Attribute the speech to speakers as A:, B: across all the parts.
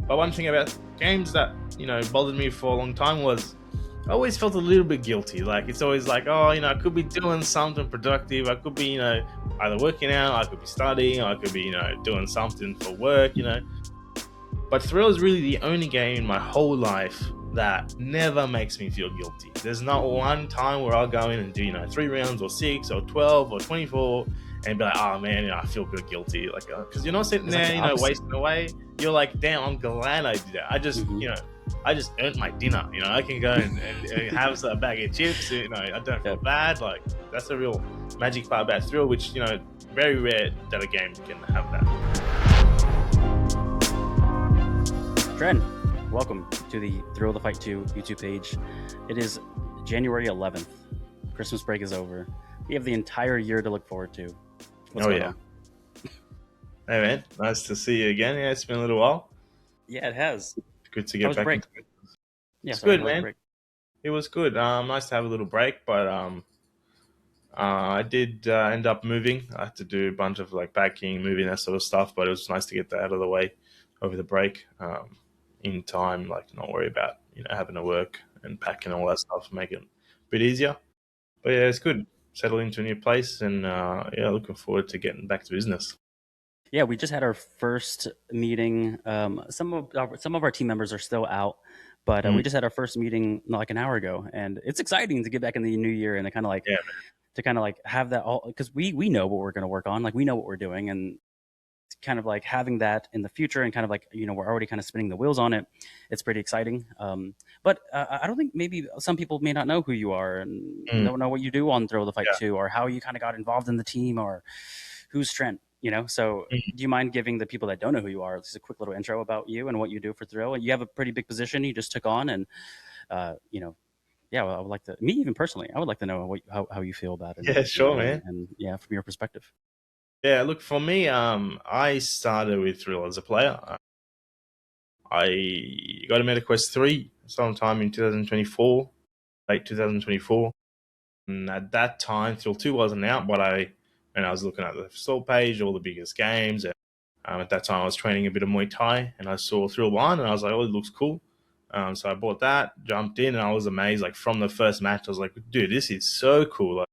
A: But one thing about games that, bothered me for a long time was I always felt a little bit guilty. Like, it's always like, oh, I could be doing something productive. I could be, either working out, I could be studying, I could be, doing something for work, But Thrill is really the only game in my whole life that never makes me feel guilty. There's not one time where I'll go in and do, 3 rounds or 6 or 12 or 24 and be like, oh man, I feel good guilty. Like, because you're not sitting there, wasting away. You're like, damn, I'm glad I did that. I just, I just earned my dinner. I can go and have a bag of chips. I don't feel bad. Like, that's the real magic part about Thrill, which, very rare that a game can have that.
B: Tren, welcome to the Thrill the Fight 2 YouTube page. It is January 11th. Christmas break is over. We have the entire year to look forward to. What's going on?
A: Hey man, nice to see you again. Yeah, it's been a little while.
B: Yeah, it has.
A: Good to get back into it.
B: Yeah,
A: it's good, man. It was good. Nice to have a little break, but I did end up moving. I had to do a bunch of like packing, moving, that sort of stuff, but it was nice to get that out of the way over the break. In time, like not worry about having to work and packing all that stuff, make it a bit easier. But yeah, it's good. Settle into a new place, and looking forward to getting back to business.
B: Yeah, we just had our first meeting. Some of our team members are still out, but we just had our first meeting like an hour ago, and it's exciting to get back in the new year and to kind of like have that all, because we know what we're going to work on, like we know what we're doing, and kind of like having that in the future and kind of like we're already kind of spinning the wheels on it. It's pretty exciting. But I don't think, maybe some people may not know who you are and don't know what you do on Thrill the Fight 2, or how you kind of got involved in the team, or who's Trent. So do you mind giving the people that don't know who you are just a quick little intro about you and what you do for Thrill? And you have a pretty big position you just took on, and I would like to, me even personally, I would like to know how you feel about it.
A: Yeah, sure, man.
B: And from your perspective.
A: Yeah, look, for me, I started with Thrill as a player. I got a MetaQuest 3 sometime in 2024, late 2024. And at that time, Thrill 2 wasn't out, but I was looking at the store page, all the biggest games. And, at that time, I was training a bit of Muay Thai, and I saw Thrill 1, and I was like, oh, it looks cool. So I bought that, jumped in, and I was amazed. Like, from the first match, I was like, dude, this is so cool. Like,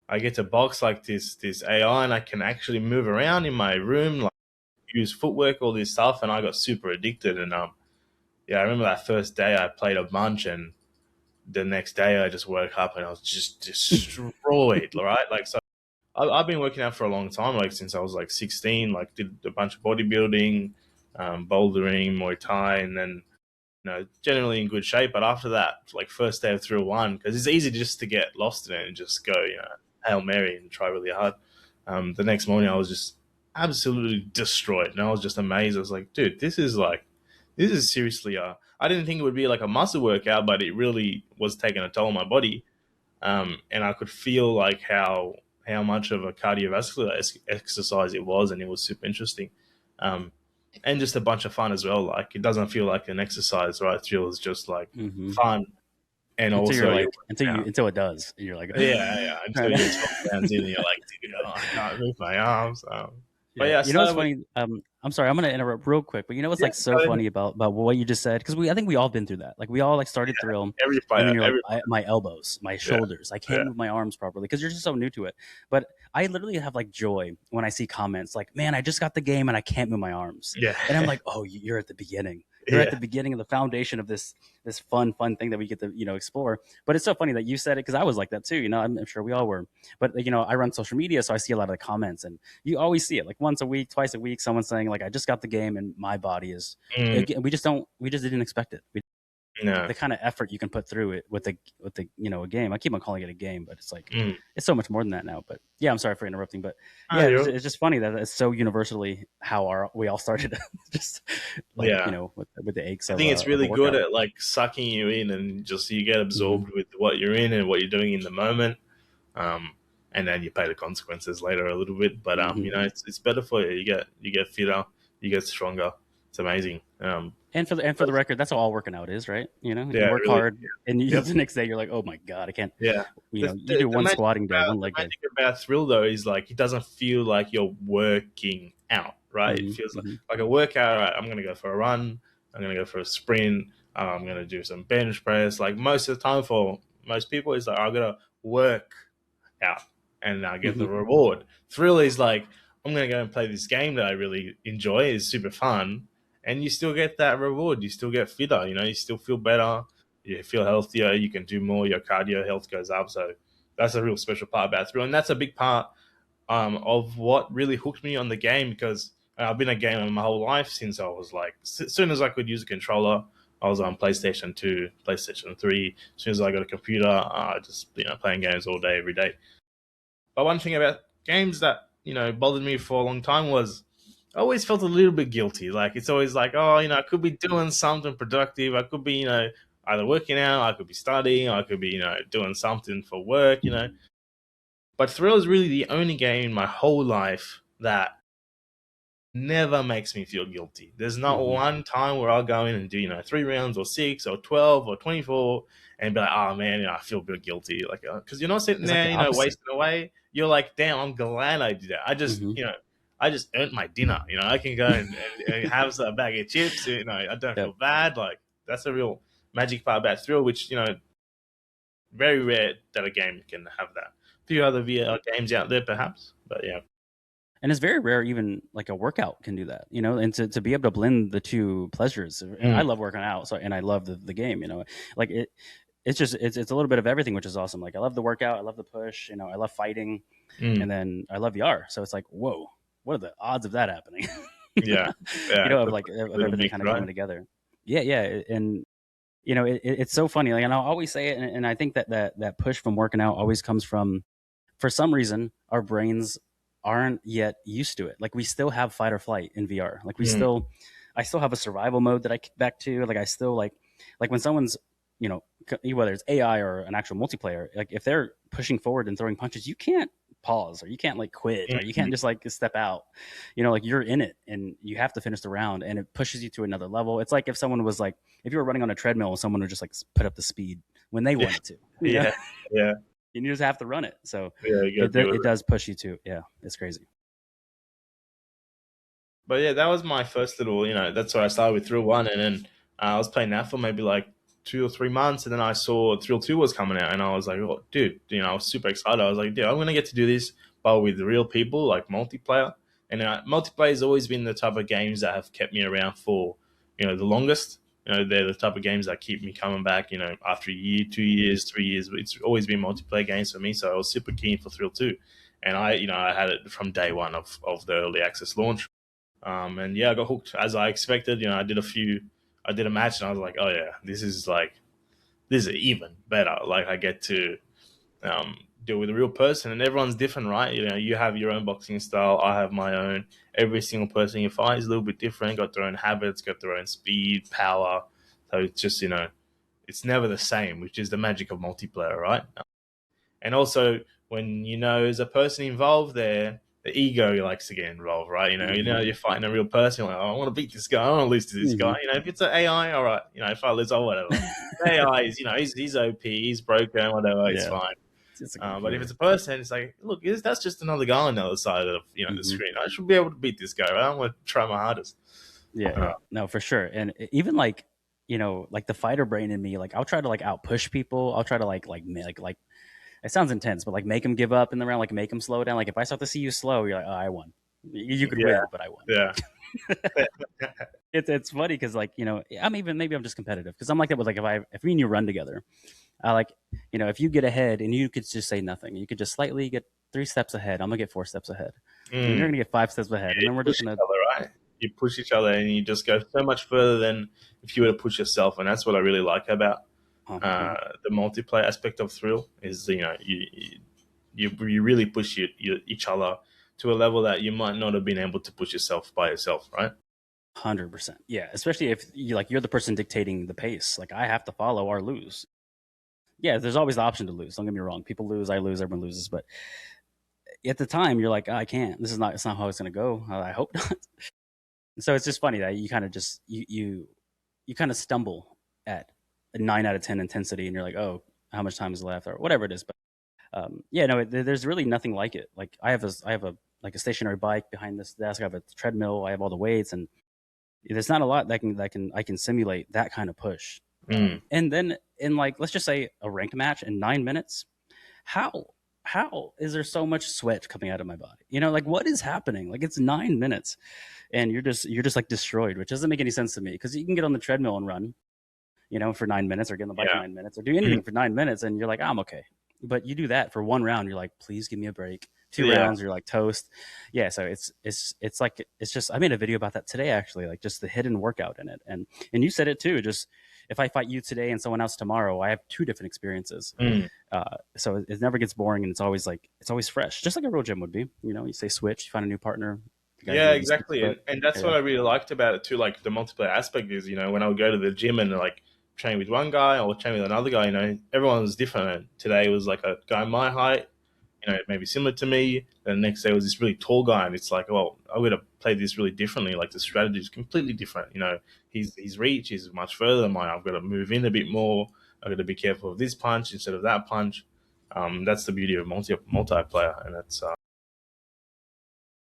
A: I get to box like this AI, and I can actually move around in my room, like use footwork, all this stuff, and I got super addicted. And I remember that first day I played a bunch, and the next day I just woke up and I was just destroyed. Right, like, so I've been working out for a long time, like since I was like 16. Like, did a bunch of bodybuilding, bouldering, Muay Thai, and then generally in good shape. But after that, like first day of Thrill 1, because it's easy just to get lost in it and just go, Hail Mary and try really hard. The next morning I was just absolutely destroyed, and I was just amazed. I was like, dude, this is seriously I didn't think it would be like a muscle workout, but it really was taking a toll on my body. And I could feel like how much of a cardiovascular exercise it was, and it was super interesting. And just a bunch of fun as well. Like, it doesn't feel like an exercise, right? Thrill is just like fun. And
B: until it does, and you're like,
A: yeah. Until you're 12 rounds in, and you're like, dude, I can't move my arms. But yeah,
B: what's funny? I'm sorry, I'm gonna interrupt real quick, but what's like so funny about what you just said? Because I think we all been through that. Like, we all like started Thrill,
A: every fighter,
B: and you're like, my elbows, my shoulders, I can't move my arms properly because you're just so new to it. But I literally have like joy when I see comments like, "Man, I just got the game and I can't move my arms."
A: Yeah,
B: and I'm like, "Oh, you're at the beginning." You're at the beginning of the foundation of this fun thing that we get to explore. But it's so funny that you said it, because I was like that too. I'm sure we all were. But I run social media, so I see a lot of the comments, and you always see it like once a week, twice a week. Someone saying like, "I just got the game and my body is." We just didn't expect it. The kind of effort you can put through it with a game. I keep on calling it a game, but it's like it's so much more than that now. But yeah, I'm sorry for interrupting, but it's just funny that it's so universally how we all started. Just like, with the aches.
A: I think it's really good at like sucking you in, and just you get absorbed with what you're in and what you're doing in the moment, and then you pay the consequences later a little bit. But it's better for you. You get fitter, you get stronger. It's amazing.
B: And for the record, that's all working out is, right? You work hard, and the next day you're like, oh my god, I can't.
A: Yeah,
B: you do one squatting day, one leg day.
A: The thing about Thrill though is like it doesn't feel like you're working out, right? It feels like a workout. Right, I'm gonna go for a run. I'm gonna go for a sprint. I'm gonna do some bench press. Like most of the time for most people, it's like I gotta work out and I get the
B: Mm-hmm.
A: reward. Thrill is like I'm gonna go and play this game that I really enjoy. It's super fun, and you still get that reward. You still get fitter. You know, you still feel better. You feel healthier. You can do more. Your cardio health goes up. So that's a real special part about thrill, and that's a big part of what really hooked me on the game because I've been a gamer my whole life since I was like, as soon as I could use a controller, I was on PlayStation 2, PlayStation 3. As soon as I got a computer, just playing games all day, every day. But one thing about games that bothered me for a long time was I always felt a little bit guilty. Like it's always like, oh, I could be doing something productive. I could be, either working out, I could be studying, I could be, doing something for work. But Thrill is really the only game in my whole life that never makes me feel guilty. There's not
B: Mm-hmm.
A: one time where I'll go in and do 3 rounds or 6 or 12 or 24 and be like, oh man, I feel a bit guilty, like because you're not sitting
B: It's like
A: there
B: the opposite.
A: wasting away. You're like, damn, I'm glad I did that.
B: Mm-hmm.
A: I just earned my dinner. I can go and have a bag of chips. I don't
B: Yep.
A: feel bad. Like that's a real magic part about Thrill, which very rare that a game can have that. A few other VR games out there, perhaps, but yeah.
B: And it's very rare even like a workout can do that, and to be able to blend the two pleasures. And I
A: Mm,
B: love working out, so and I love the game, like it's just it's a little bit of everything, which is awesome. Like I love the workout, I love the push, I love fighting, and
A: mm.
B: then I love VR. So it's like, whoa, what are the odds of that happening?
A: Yeah, yeah,
B: Of
A: that's
B: like
A: a
B: of
A: little
B: everything
A: mix,
B: kind of
A: right?
B: coming together. Yeah, yeah, and it's so funny. Like, and I'll always say it, and I think that push from working out always comes from, for some reason, our brains aren't yet used to it. Like we still have fight or flight in VR. Like
A: Mm,
B: I still have a survival mode that I kick back to. Like I still like when someone's, whether it's AI or an actual multiplayer, like if they're pushing forward and throwing punches, you can't pause or you can't like quit or you
A: mm,
B: can't just like step out. Like you're in it and you have to finish the round and it pushes you to another level. It's like if someone was like, if you were running on a treadmill, someone would just like put up the speed when they
A: yeah,
B: wanted to,
A: yeah, yeah,
B: and you just have to run it. So
A: yeah, you gotta deal with
B: it
A: it.
B: does push you to, yeah, it's crazy.
A: But yeah, that was my first little, that's where I started with Thrill 1. And then I was playing that for maybe like 2 or 3 months. And then I saw Thrill 2 was coming out. And I was like, oh, dude, I was super excited. I was like, dude, I'm going to get to do this, but with real people, like multiplayer. And multiplayer has always been the type of games that have kept me around for, the longest. They're the type of games that keep me coming back, after a year, 2 years, 3 years. It's always been multiplayer games for me. So I was super keen for Thrill 2. And I had it from day one of the early access launch. And yeah, I got hooked as I expected. I did a match, and I was like, oh yeah, this is even better. Like I get to deal with a real person, and everyone's different, right? You have your own boxing style, I have my own. Every single person you fight is a little bit different, got their own habits, got their own speed, power. So it's just it's never the same, which is the magic of multiplayer, right? And also, when there's a person involved there, the ego likes to get involved, right?
B: Hmm.
A: You're fighting a real person. You're like, oh, I want to beat this guy. I want to lose to this guy.
B: Hmm.
A: If it's an AI, all right. If I lose, or whatever. AI is, he's OP, he's broken, whatever. It's
B: Yeah,
A: fine.
B: it's a
A: But if
B: computer.
A: it's a person, it's like, look, that's just another guy on the other side of the
B: Hmm.
A: screen. I should be able to beat this guy. Right? I want to try my hardest.
B: Yeah,
A: Uh,
B: yeah, no, for sure. And even like, like the fighter brain in me, like I'll try to like out push people. I'll try to like it sounds intense, but like make them give up in the round, like make them slow down. Like if I start to see you slow, you're like, oh, I won. You could
A: yeah,
B: win, but I won.
A: yeah,
B: It's funny because like I'm even, maybe I'm just competitive because I'm like that with like if me and you run together, I like if you get ahead and you could just say nothing, you could just slightly get 3 steps ahead. I'm gonna get 4 steps ahead, and then you're
A: mm.
B: gonna get 5 steps ahead, and
A: You
B: then we're
A: push
B: just
A: each
B: gonna
A: other, right? You push each other, and you just go so much further than if you were to push yourself. And that's what I really like about
B: uh-huh.
A: the multiplayer aspect of Thrill is you really push each other to a level that you might not have been able to push yourself by yourself, right?
B: 100%. Yeah, especially if you're the person dictating the pace. Like I have to follow or lose. Yeah, there's always the option to lose. Don't get me wrong. People lose, I lose, everyone loses. But at the time, you're like, oh, I can't. This is not. It's not how it's gonna go. I hope not. So it's just funny that you kind of just you kind of stumble at a 9 out of 10 intensity, and you're like, oh, how much time is left, or whatever it is. But yeah, no, there's really nothing like it. Like I have a like a stationary bike behind this desk. I have a treadmill. I have all the weights, and There's not a lot that I can simulate that kind of push. And then in like let's just say a ranked match in 9 minutes, how how is there so much sweat coming out of my body? You know, like what is happening? Like it's 9 minutes and you're just like destroyed, which doesn't make any sense to me because you can get on the treadmill and run, you know, for 9 minutes or get on the bike for
A: Yeah.
B: 9 minutes or do anything for 9 minutes and you're like, I'm okay. But you do that for one round, you're like, please give me a break. Two
A: Yeah.
B: rounds, you're like toast. Yeah, so it's like it's just I made a video about that today actually, like just the hidden workout in it. And you said it too, just if I fight you today and someone else tomorrow, I have two different experiences. So it never gets boring and it's always fresh, just like a real gym would be. You know, you say switch, you find a new partner, the guy
A: Yeah,
B: maybe 6
A: exactly.
B: foot.
A: And that's what
B: Yeah.
A: I really liked about it too, like the multiplayer aspect is, when I would go to the gym and like train with one guy or train with another guy, everyone was different. And today was like a guy my height, maybe similar to me. And the next day was this really tall guy, and it's like, well, I'm gonna play this really differently. Like the strategy is completely different. His reach is much further than mine. I've got to move in a bit more. I've got to be careful of this punch instead of that punch. That's the beauty of multiplayer, and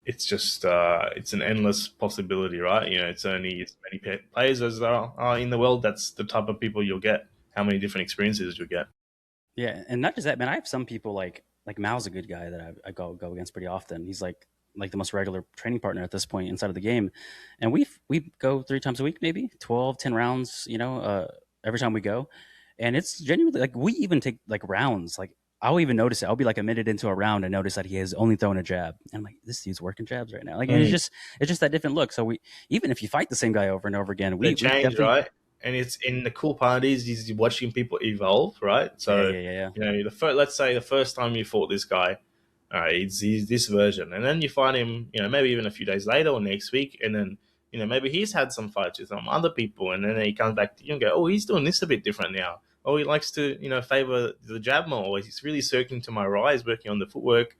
A: it's just it's an endless possibility, right? It's only as many players as there are in the world. That's the type of people you'll get. How many different experiences you'll get.
B: Yeah, and not just that, man. I have some people like Mal's a good guy that I go against pretty often. He's like the most regular training partner at this point inside of the game, and we go 3 times a week, maybe 12, 10 rounds. You know, every time we go, and it's genuinely like we even take like rounds. Like I'll even notice it. I'll be like a minute into a round and notice that he has only thrown a jab, and I'm like, this dude's working jabs right now. Like, and
A: Mm.
B: it's just that different look. So we even if you fight the same guy over and over again,
A: They
B: we
A: change,
B: definitely
A: right? And it's in the cool part is watching people evolve, right?
B: yeah
A: So let's say the first time you fought this guy, all right, he's this version, and then you find him, maybe even a few days later or next week, and then maybe he's had some fights with some other people, and then he comes back to you and go, oh, he's doing this a bit different now. Oh, he likes to favor the jab more. Or he's really circling to my rise, working on the footwork.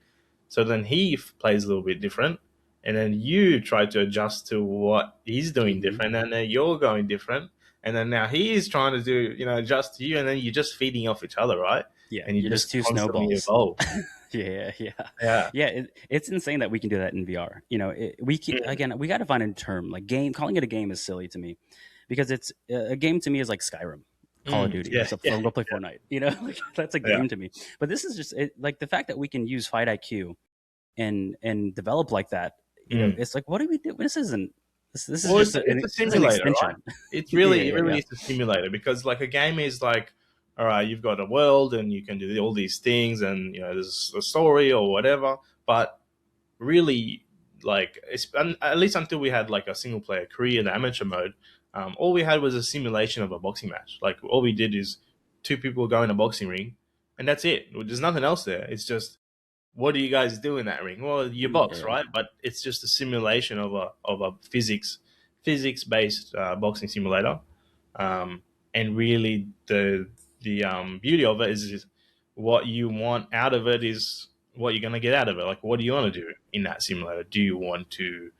A: So then he plays a little bit different, and then you try to adjust to what he's doing
B: mm-hmm.
A: different, and then you're going different, and then now he's trying to do adjust to you, and then you're just feeding off each other, right?
B: Yeah,
A: And you
B: you're just
A: just
B: two
A: constantly
B: snowballs.
A: evolve.
B: Yeah, yeah,
A: Yeah.
B: yeah. It's insane that we can do that in VR. You know,
A: Mm,
B: again, we got to find a term like game. Calling it a game is silly to me because it's a game to me is like Skyrim, Call of Duty.
A: yeah,
B: Except
A: yeah,
B: for go play Fortnite. You know, like that's a
A: yeah.
B: game to me. But this is just like the fact that we can use Fight IQ and develop like that. You know,
A: Mm.
B: it's like what do we do? This isn't. This is
A: Well,
B: just
A: it's a
B: this is an
A: simulator, right?
B: extension.
A: It's
B: Yeah,
A: really, it
B: yeah,
A: really
B: yeah.
A: is a simulator because, like, a game is like, all right, you've got a world and you can do all these things, and there's a story or whatever. But really, like, at least until we had like a single player career, the amateur mode, all we had was a simulation of a boxing match. Like, all we did is two people go in a boxing ring, and that's it. There's nothing else there. It's just what do you guys do in that ring? Well, you box,
B: Yeah.
A: right? But it's just a simulation of a physics based boxing simulator. And really, the beauty of it is what you want out of it is what you're going to get out of it. Like, what do you want to do in that simulator? Do you want to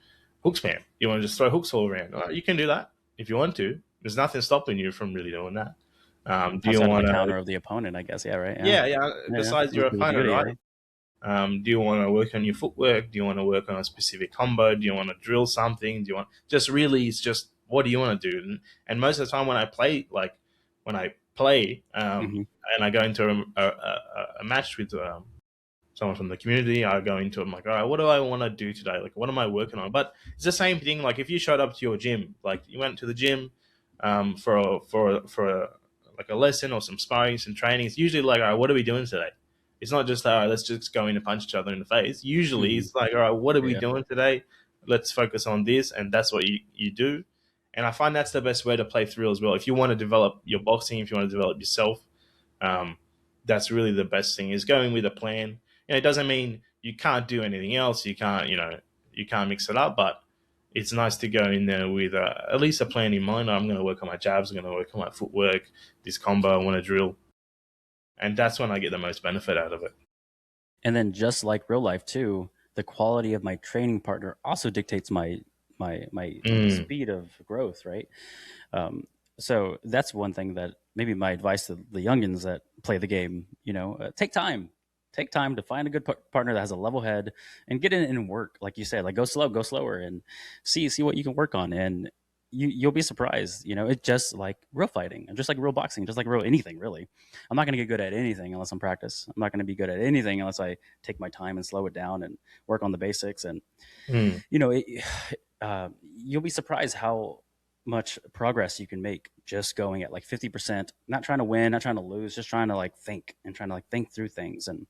A: hook spam? You want to just throw hooks all around? You can do that if you want to. There's nothing stopping you from really doing that. Do you
B: Outside of the
A: want to?
B: counter of the opponent, I guess. Yeah, right. Yeah,
A: Yeah, yeah.
B: yeah, yeah.
A: Besides your
B: Which is the
A: opponent,
B: beauty.
A: right?
B: Yeah.
A: Do you want to work on your footwork? Do you want to work on a specific combo? Do you want to drill something? Do you want just really? It's just what do you want to do? And most of the time, when I play,
B: Mm-hmm.
A: and I go into a match with someone from the community, I go into it. I'm like, all right, what do I want to do today? Like, what am I working on? But it's the same thing. Like, if you showed up to your gym, like you went to the gym for like a lesson or some sparring, some training. It's usually like, all right, what are we doing today? It's not just, all right, let's just go in and punch each other in the face. Usually,
B: Mm-hmm.
A: it's like, all right, what are we
B: Yeah.
A: doing today? Let's focus on this, and that's what you do. And I find that's the best way to play through as well. If you want to develop your boxing, if you want to develop yourself, um, that's really the best thing is going with a plan. It doesn't mean you can't do anything else. You can't mix it up, but it's nice to go in there with at least a plan in mind. I'm going to work on my jabs. I'm going to work on my footwork. This combo I want to drill, and that's when I get the most benefit out of it.
B: And then just like real life too, the quality of my training partner also dictates my
A: Mm,
B: speed of growth, right? Um, so that's one thing that maybe my advice to the youngins that play the game, take time to find a good partner that has a level head and get in and work. Like you said, like go slower and see what you can work on. And you'll be surprised. It's just like real fighting, just like real boxing, just like real anything really. I'm not going to get good at anything unless I'm practice. I'm not going to be good at anything unless I take my time and slow it down and work on the basics. And
A: Mm.
B: you'll be surprised how much progress you can make just going at like 50%, not trying to win, not trying to lose, just trying to like think and trying to like think through things. And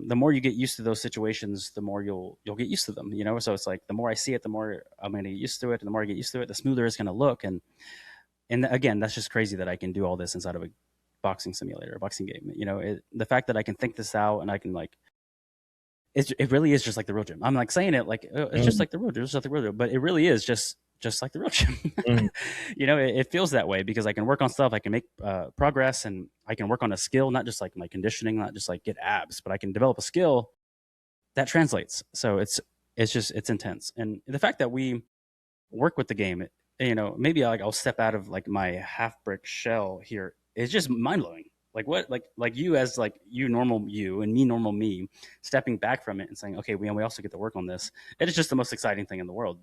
B: the more you get used to those situations, the more you'll get used to them. So it's like the more I see it, the more I'm going to get used to it, and the more I get used to it, the smoother it's going to look. And again, that's just crazy that I can do all this inside of a boxing simulator, a boxing game. The fact that I can think this out and I can like it really is just like the real gym. I'm like saying it like it's just
A: Mm.
B: like the real gym, just like the real gym, but it really is just like the real gym.
A: Mm.
B: It feels that way because I can work on stuff, I can make progress, and I can work on a skill, not just like my conditioning, not just like get abs, but I can develop a skill that translates. So it's intense, and the fact that we work with the game, maybe like I'll step out of like my half brick shell here. It's just mind blowing. Like what, like you as like you normal you and me normal me, stepping back from it and saying, okay, we also get to work on this. It is just the most exciting thing in the world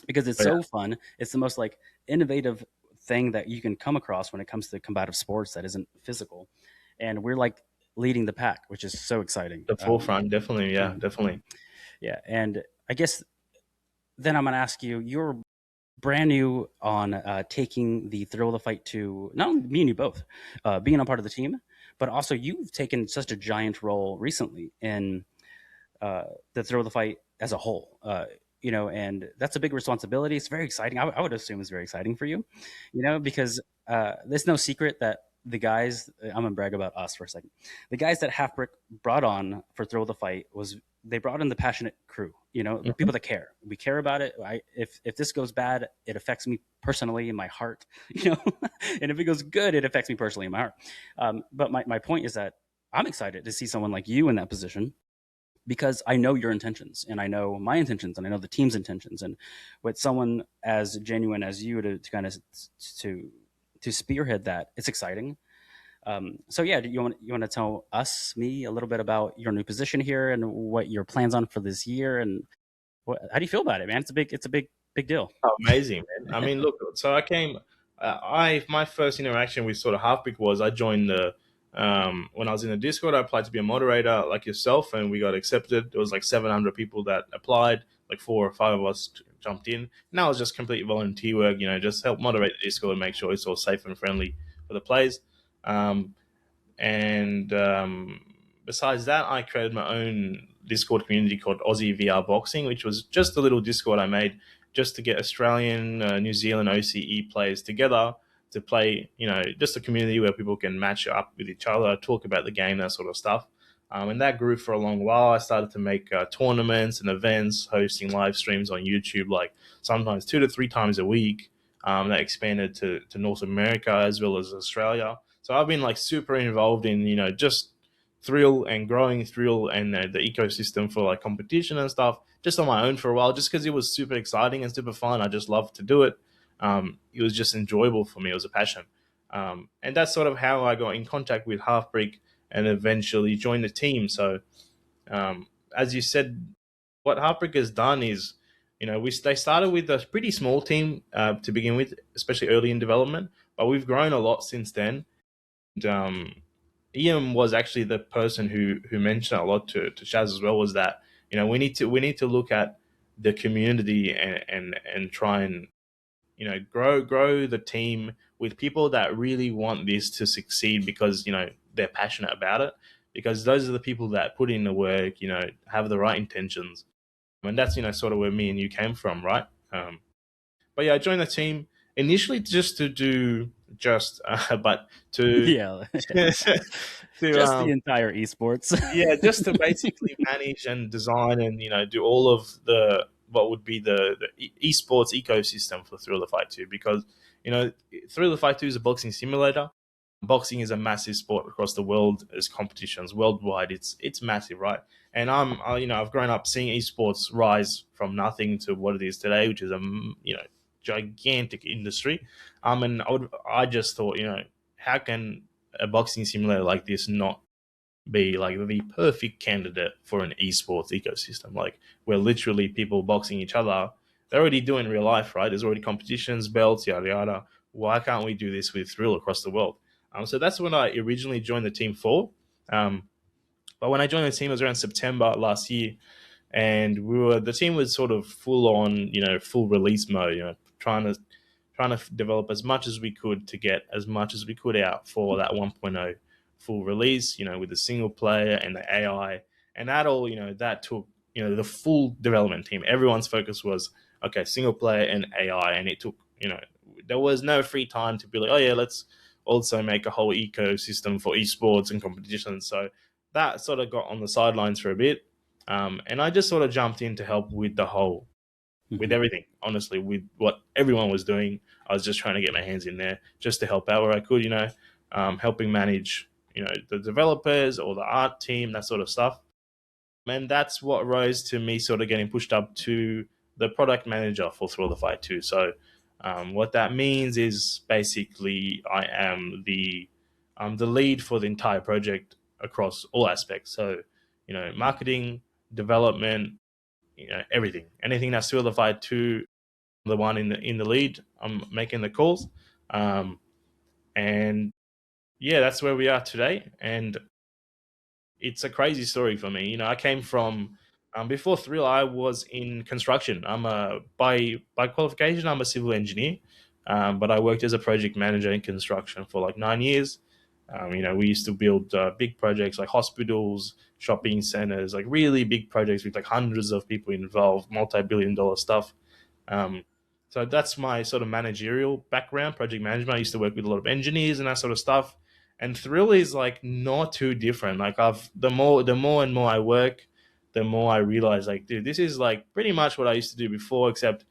B: because it's
A: Oh, yeah.
B: so fun. It's the most like innovative thing that you can come across when it comes to combative sports that isn't physical, and we're like leading the pack, which is so exciting.
A: The forefront, definitely. Yeah,
B: Mhm.
A: definitely.
B: Yeah, and I guess then I'm gonna ask you. You're brand new on taking the thrill of the fight to not only me and you both being a part of the team, but also you've taken such a giant role recently in the thrill of the fight as a whole. And that's a big responsibility. It's very exciting. I would assume it's very exciting for you, because there's no secret that the guys, I'm gonna brag about us for a second. The guys that Halfbrick brought on for thrill of the fight was they brought in the passionate crew, the
A: Mhm.
B: people that care. We care about it. If this goes bad, it affects me personally in my heart, and if it goes good, it affects me personally in my heart. But my point is that I'm excited to see someone like you in that position because I know your intentions and I know my intentions and I know the team's intentions. And with someone as genuine as you to kind of to to spearhead that, it's exciting. So yeah, you want to tell me a little bit about your new position here and what your plans on for this year and how do you feel about it, man? It's a big deal.
A: Oh, amazing, man. I mean, look, so I came, my first interaction with sort of Halfbrick was I joined when I was in the Discord, I applied to be a moderator like yourself, and we got accepted. There was like 700 people that applied, like 4 or 5 of us jumped in. Now it's just complete volunteer work, just help moderate the Discord and make sure it's all safe and friendly for the players. Um, And besides that, I created my own Discord community called Aussie VR Boxing, which was just a little Discord I made just to get Australian, New Zealand OCE players together to play, just a community where people can match up with each other, talk about the game, that sort of stuff. And that grew for a long while. I started to make tournaments and events, hosting live streams on YouTube, like sometimes 2 to 3 times a week. That expanded to North America as well as Australia. So I've been like super involved in just thrill and growing thrill and the ecosystem for like competition and stuff just on my own for a while, just because it was super exciting and super fun. I just loved to do it. It was just enjoyable for me. It was a passion, and that's sort of how I got in contact with Halfbrick and eventually joined the team. So as you said, what Halfbrick has done is, they started with a pretty small team to begin with, especially early in development, but we've grown a lot since then. And, Ian was actually the person who mentioned a lot to Shaz as well, was that we need to look at the community and try and grow the team with people that really want this to succeed because they're passionate about it, because those are the people that put in the work, have the right intentions. And that's sort of where me and you came from, right? But yeah, I joined the team initially just to do but to
B: Yeah,
A: to
B: just the entire esports.
A: yeah, just to basically manage and design and do all of the what would be the esports ecosystem for Thrill the Fight 2, because Thrill the Fight 2 is a boxing simulator. Boxing is a massive sport across the world. There's competitions worldwide. It's massive, right? And I've grown up seeing esports rise from nothing to what it is today, which is a gigantic industry. And I just thought, how can a boxing simulator like this not be like the perfect candidate for an esports ecosystem, like where literally people boxing each other, they're already doing real life, right? There's already competitions, belts, yada yada. Why can't we do this with Thrill across the world? So that's when I originally joined the team for. But when I joined the team, it was around September last year, and the team was sort of full on, full release mode, trying to develop as much as we could to get as much as we could out for that 1.0 full release, with the single player and the AI, and that all, that took, the full development team. Everyone's focus was okay, single player and AI, and it took, there was no free time to be like, oh yeah, let's also make a whole ecosystem for esports and competitions. So that sort of got on the sidelines for a bit, and I just sort of jumped in to help with the whole, with
B: Mm-hmm.
A: everything, honestly, with what everyone was doing. I was just trying to get my hands in there just to help out where I could, helping manage, the developers or the art team, that sort of stuff. And that's what rose to me sort of getting pushed up to the product manager for Thrill the Fight 2. So, what that means is basically I am the lead for the entire project across all aspects. So, marketing, development, everything, anything that's Thrill the Fight 2, the one in the lead. I'm making the calls, and yeah, that's where we are today. And it's a crazy story for me. I came from, before Thrill, I was in construction. I'm a by qualification, I'm a civil engineer, but I worked as a project manager in construction for like 9 years. We used to build big projects like hospitals, shopping centers, like really big projects with like hundreds of people involved, multi-billion-dollar stuff. Um, so that's my sort of managerial background, project management. I used to work with a lot of engineers and that sort of stuff. And Thrill is like not too different. Like the more and more I work, the more I realize like, dude, this is like pretty much what I used to do before, except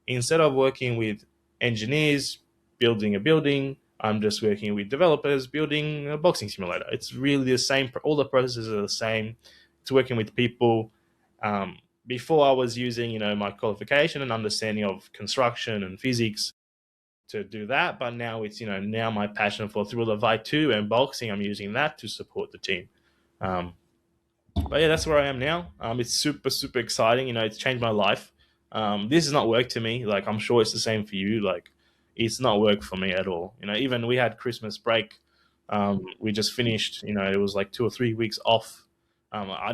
A: instead of working with engineers building a building, I'm just working with developers building a boxing simulator. It's really the same. All the processes are the same. It's working with people. Before I was using, my qualification and understanding of construction and physics to do that, but now it's, now my passion for Thriller Fight 2 and boxing, I'm using that to support the team. Um, but yeah, that's where I am now. It's super, super exciting. It's changed my life. This is not work to me. Like, I'm sure it's the same for you. Like, it's not work for me at all. Even we had Christmas break. We just finished. It was like 2 or 3 weeks off.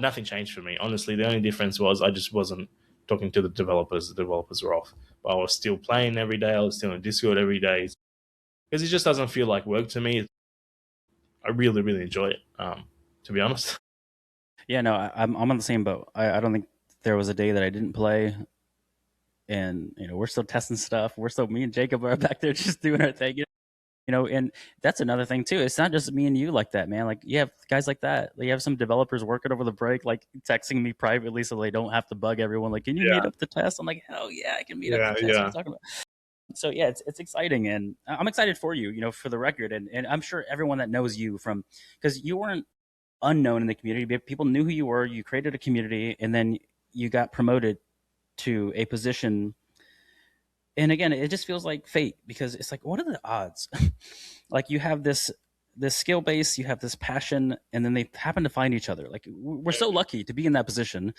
A: Nothing changed for me. Honestly, the only difference was I just wasn't talking to the developers. The developers were off, but I was still playing every day. I was still in Discord every day because it just doesn't feel like work to me. I really, really enjoy it. To be honest.
B: Yeah, no, I'm on the same boat. I don't think there was a day that I didn't play, and we're still testing stuff. We're still, me and Jacob are back there just doing our thing. And that's another thing too. It's not just me and you like that, man. Like, you have guys like that. You have some developers working over the break, like texting me privately so they don't have to bug everyone. Like, can you meet
A: Yeah,
B: up to test? I'm like, hell yeah, I can meet up to
A: yeah,
B: test. What are you
A: yeah,
B: talking about? So yeah, it's exciting, and I'm excited for you. For the record, and I'm sure everyone that knows you from, because you weren't unknown in the community. People knew who you were. You created a community, and then you got promoted to a position. And again, it just feels like fate, because it's like, what are the odds? Like, you have this skill base, you have this passion, and then they happen to find each other. Like, we're so lucky to be in that position,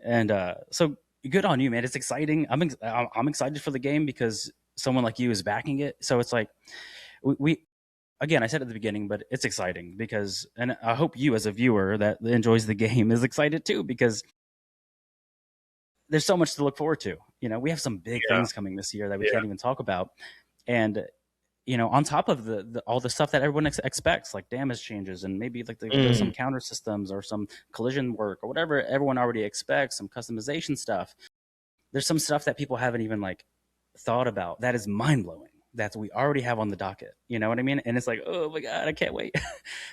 B: and so good on you, man. It's exciting. I'm excited for the game because someone like you is backing it. So it's like, we again, I said at the beginning, but it's exciting because, and I hope you as a viewer that enjoys the game is excited too, because there's so much to look forward to. We have some big
A: yeah,
B: things coming this year that we
A: yeah.
B: can't even talk about. And on top of all the stuff that everyone expects, like damage changes, and maybe like there's some
A: Mm,
B: counter systems or some collision work or whatever everyone already expects, some customization stuff. There's some stuff that people haven't even like thought about that is mind blowing that we already have on the docket. You know what I mean? And it's like, oh my god, I can't wait.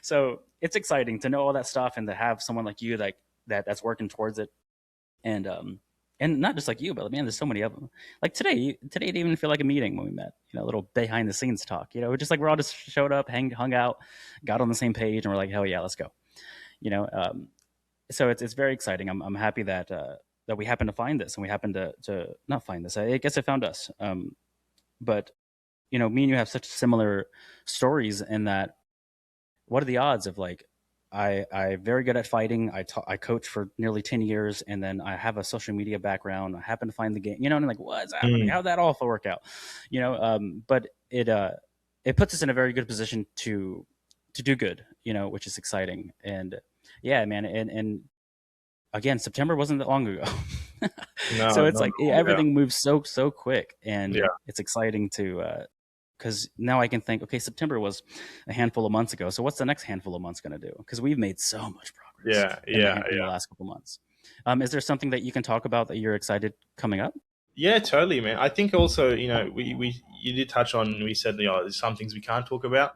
B: So it's exciting to know all that stuff and to have someone like you that's working towards it. And not just like you, but man, there's so many of them. Like today it didn't even feel like a meeting when we met. A little behind the scenes talk. Just like we're all just showed up, hung out, got on the same page, and we're like, hell yeah, let's go. You know, um, so it's very exciting. I'm happy that we happened to find this, and we happened to not find this. I guess it found us. But me and you have such similar stories in that. What are the odds of like I very good at fighting. I coach for nearly 10 years, and then I have a social media background. I happen to find the game, and I'm like, what's happening?
A: Mm.
B: How'd that all work out? But it puts us in a very good position to do good, which is exciting. And yeah, man, and again, September wasn't that long ago.
A: No,
B: So it's
A: not
B: like
A: at all. Yeah,
B: everything moves so quick, and
A: yeah,
B: it's exciting to because now I can think, okay, September was a handful of months ago. So what's the next handful of months going to do? Because we've made so much progress
A: yeah,
B: in
A: yeah,
B: in the last couple months. Is there something that you can talk about that you're excited coming up?
A: yeah. Totally, man. I think also, we you did touch on. We said, there's some things we can't talk about.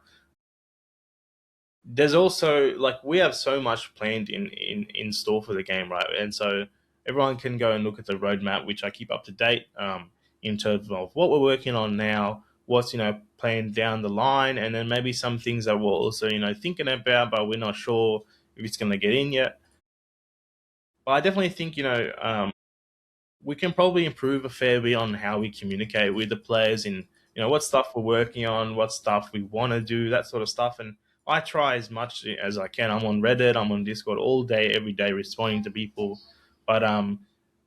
A: There's also, like, we have so much planned in store for the game, right? And so everyone can go and look at the roadmap, which I keep up to date, in terms of what we're working on now, what's planned down the line, and then maybe some things that we're also thinking about, but we're not sure if it's going to get in yet. But I definitely think we can probably improve a fair bit on how we communicate with the players, and what stuff we're working on, what stuff we want to do, that sort of stuff. And I try as much as I can. I'm on Reddit, I'm on Discord all day, every day, responding to people. But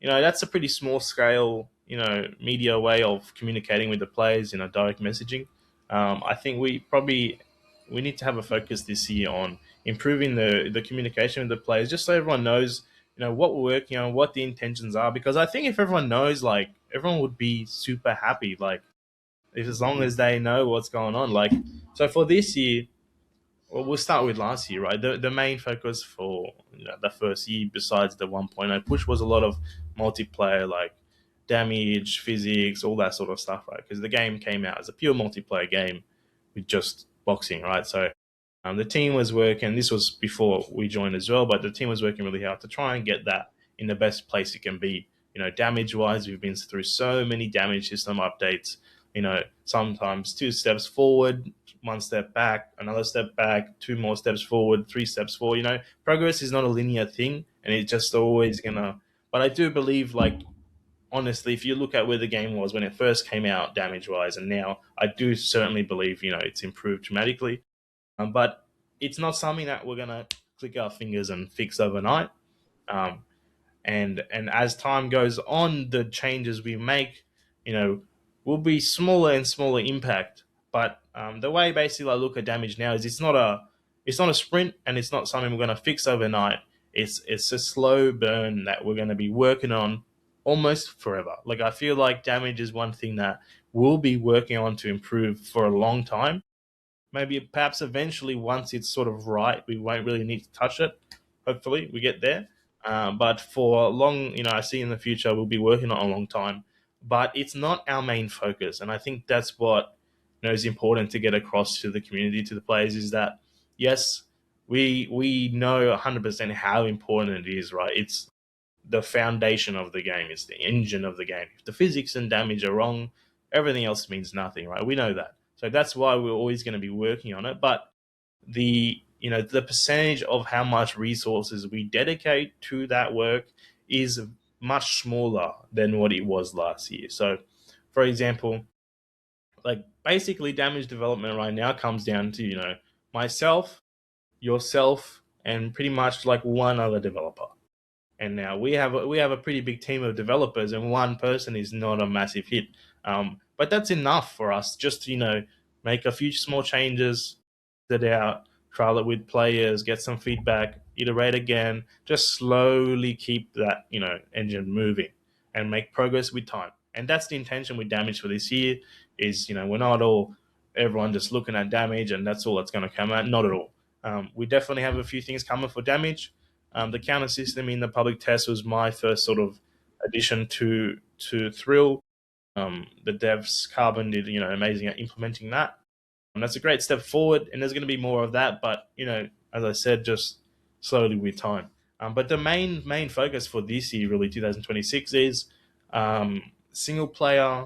A: that's a pretty small scale, media way of communicating with the players, direct messaging. I think we need to have a focus this year on improving the communication with the players, just so everyone knows what we're working on, what the intentions are. Because I think if everyone knows, like, everyone would be super happy. Like, if as long as they know what's going on. Like, so for this year, well, we'll start with last year, right? The main focus for the first year, besides the 1.0 push, was a lot of multiplayer, like damage, physics, all that sort of stuff, right? Because the game came out as a pure multiplayer game with just boxing, right? So the team was working. This was before we joined as well, but the team was working really hard to try and get that in the best place it can be. Damage wise, we've been through so many damage system updates. Sometimes 2 steps forward, 1 step back, another step back, 2 more steps forward, 3 steps forward. Progress is not a linear thing, and it's just always gonna. But I do believe, like, honestly, if you look at where the game was when it first came out, damage wise, and now, I do certainly believe it's improved dramatically. But it's not something that we're gonna click our fingers and fix overnight. Um, and as time goes on, the changes we make, you know, will be smaller and smaller impact. But the way basically I look at damage now is it's not a sprint, and it's not something we're going to fix overnight. It's a slow burn that we're going to be working on almost forever. Like, I feel like damage is one thing that we'll be working on to improve for a long time. Maybe perhaps eventually, once it's sort of right, we won't really need to touch it. Hopefully we get there. But for long, I see in the future we'll be working on a long time. But it's not our main focus, and I think that's what is important to get across to the community, to the players, is that yes, we know 100% how important it is. Right, it's the foundation of the game. It's the engine of the game. If the physics and damage are wrong, everything else means nothing, right? We know that. So that's why we're always going to be working on it. But the percentage of how much resources we dedicate to that work is much smaller than what it was last year. So, for example, like, basically damage development right now comes down to myself, yourself, and pretty much like one other developer. And now we have a pretty big team of developers, and one person is not a massive hit. But that's enough for us just to make a few small changes, that out, trial it with players, get some feedback, iterate again, just slowly keep that engine moving and make progress with time. And that's the intention with damage for this year. Is we're not all everyone just looking at damage and that's all that's going to come out. Not at all. We definitely have a few things coming for damage. The counter system in the public test was my first sort of addition to Thrill. The devs Carbon did amazing at implementing that. And that's a great step forward, and there's going to be more of that. But as I said, just slowly with time. But the main focus for this year, really 2026, is single player,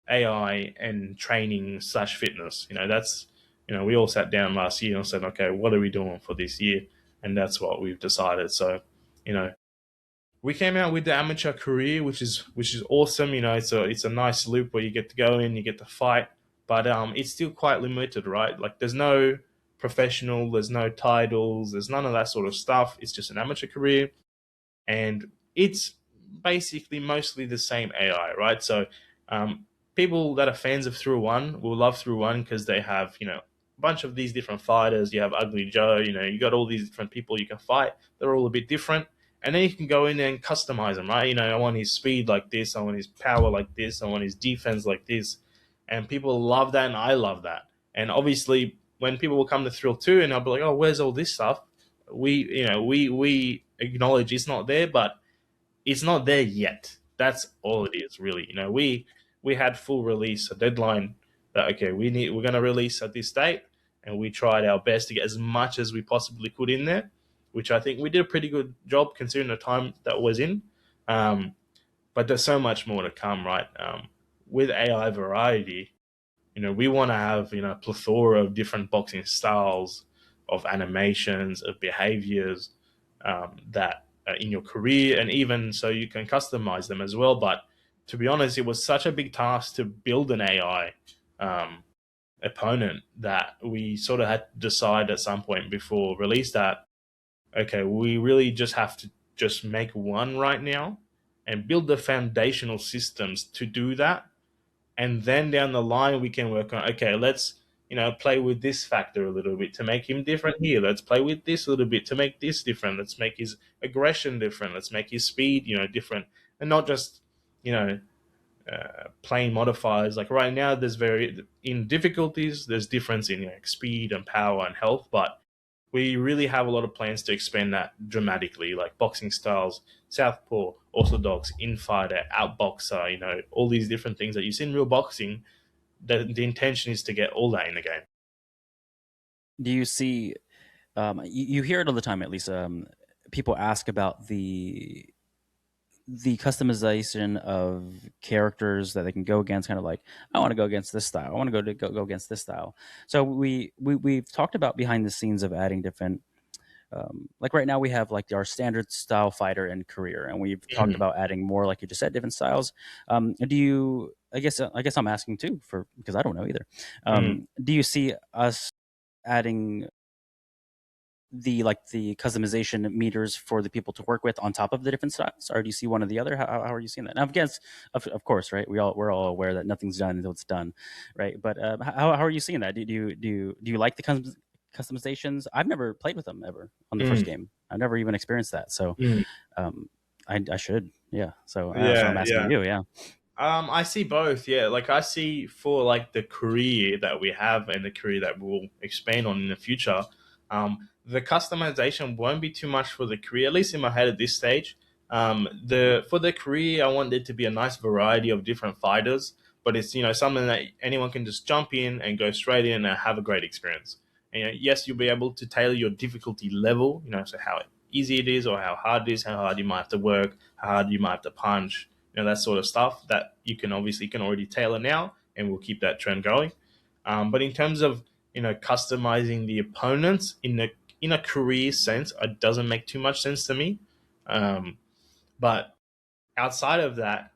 A: AI, and training slash fitness. That's we all sat down last year and said, okay, what are we doing for this year? And that's what we've decided. So, you know, we came out with the amateur career, which is awesome. It's a nice loop where you get to go in, you get to fight, but it's still quite limited, right? Like, there's no professional. There's no titles. There's none of that sort of stuff. It's just an amateur career, and it's basically mostly the same AI, right? So people that are fans of Through One will love Through One because they have, a bunch of these different fighters. You have Ugly Joe, you got all these different people you can fight. They're all a bit different. And then you can go in there and customize them, right? I want his speed like this. I want his power like this. I want his defense like this. And people love that, and I love that. And obviously, when people will come to Thrill 2 and I'll be like, oh, where's all this stuff? We acknowledge it's not there, but it's not there yet. That's all it is, really. We had full release, a deadline that okay, we're going to release at this date, and we tried our best to get as much as we possibly could in there, which I think we did a pretty good job considering the time that was in. But there's so much more to come, right? With AI variety, we want to have a plethora of different boxing styles, of animations, of behaviors that in your career, and even so you can customize them as well. But to be honest, it was such a big task to build an AI opponent that we sort of had to decide at some point before release that okay, we really just have to just make one right now and build the foundational systems to do that, and then down the line we can work on okay, let's play with this factor a little bit to make him different here. Let's play with this a little bit to make this different. Let's make his aggression different. Let's make his speed different, and not just you know plain modifiers. Like right now there's in difficulties there's difference in speed and power and health, but we really have a lot of plans to expand that dramatically, like boxing styles, southpaw, orthodox, infighter, outboxer, all these different things that you see in real boxing. The intention is to get all that in the game.
B: Do you see, you hear it all the time, at least, people ask about the customization of characters that they can go against, kind of like, I want to go against this style. I want to go against this style. So we've talked about behind the scenes of adding different, like right now we have like our standard style fighter and career, and we've talked about adding more, like you just said, different styles. Do you? I guess I'm asking too because I don't know either. Do you see us adding the customization meters for the people to work with on top of the different styles, or do you see one or the other? How are you seeing that? Now, against, of course, right? We're all aware that nothing's done until it's done, right? But how are you seeing that? Do you like the customizations? I've never played with them ever on the first game. I've never even experienced that, so I should, yeah. So that's what I'm asking you, yeah.
A: I see both, yeah. Like I see for like the career that we have and the career that we'll expand on in the future. The customization won't be too much for the career, at least in my head at this stage. For the career, I want there to be a nice variety of different fighters, but it's something that anyone can just jump in and go straight in and have a great experience. And yes, you'll be able to tailor your difficulty level, so how easy it is or how hard it is, how hard you might have to work, how hard you might have to punch, that sort of stuff that you can already tailor now, and we'll keep that trend going. But in terms of customizing the opponents in a career sense, it doesn't make too much sense to me. But outside of that,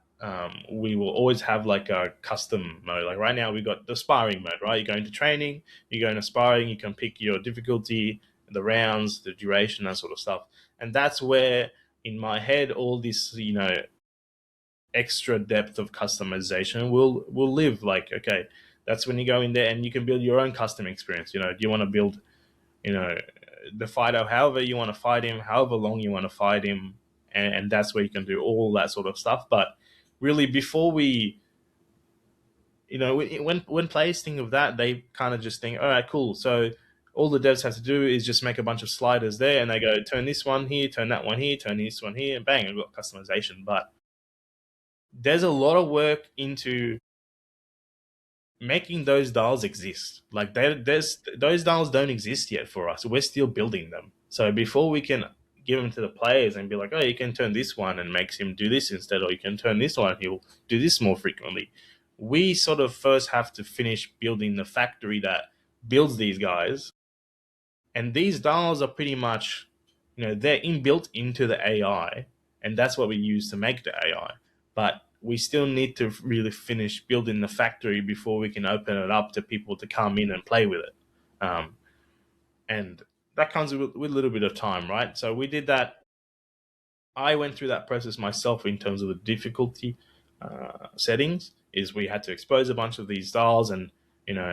A: we will always have like a custom mode. Like right now, we got the sparring mode. Right, you go into training, you go into sparring, you can pick your difficulty, the rounds, the duration, that sort of stuff, and that's where in my head all this extra depth of customization will live. Like okay, that's when you go in there and you can build your own custom experience. Do you want to build the fighter however you want to fight him, however long you want to fight him, and that's where you can do all that sort of stuff. But really, before we when players think of that, they kind of just think, all right, cool, so all the devs have to do is just make a bunch of sliders there, and they go turn this one here, turn that one here, turn this one here, and bang, I've got customization. But there's a lot of work into making those dials exist. Like those dials don't exist yet for us. We're still building them. So before we can give them to the players and be like, oh, you can turn this one and makes him do this instead, or you can turn this one, he'll do this more frequently. We sort of first have to finish building the factory that builds these guys. And these dials are pretty much, they're inbuilt into the AI, and that's what we use to make the AI. But we still need to really finish building the factory before we can open it up to people to come in and play with it. and that comes with a little bit of time, right? So we did that. I went through that process myself in terms of the difficulty settings. Is we had to expose a bunch of these styles, and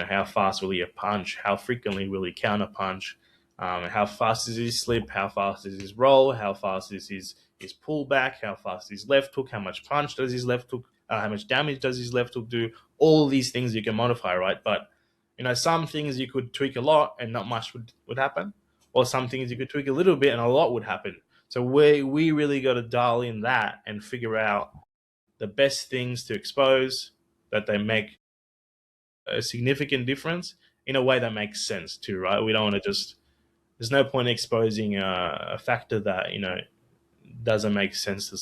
A: how fast will he punch, how frequently will he counter punch, how fast is his slip, how fast is his roll, how fast is his pullback, how fast is his left hook, how much punch does his left hook, how much damage does his left hook do. All these things you can modify, right? But some things you could tweak a lot and not much would happen, or some things you could tweak a little bit and a lot would happen. So we really got to dial in that and figure out the best things to expose that they make a significant difference in a way that makes sense too, right? We don't want to just. There's no point exposing a factor that doesn't make sense to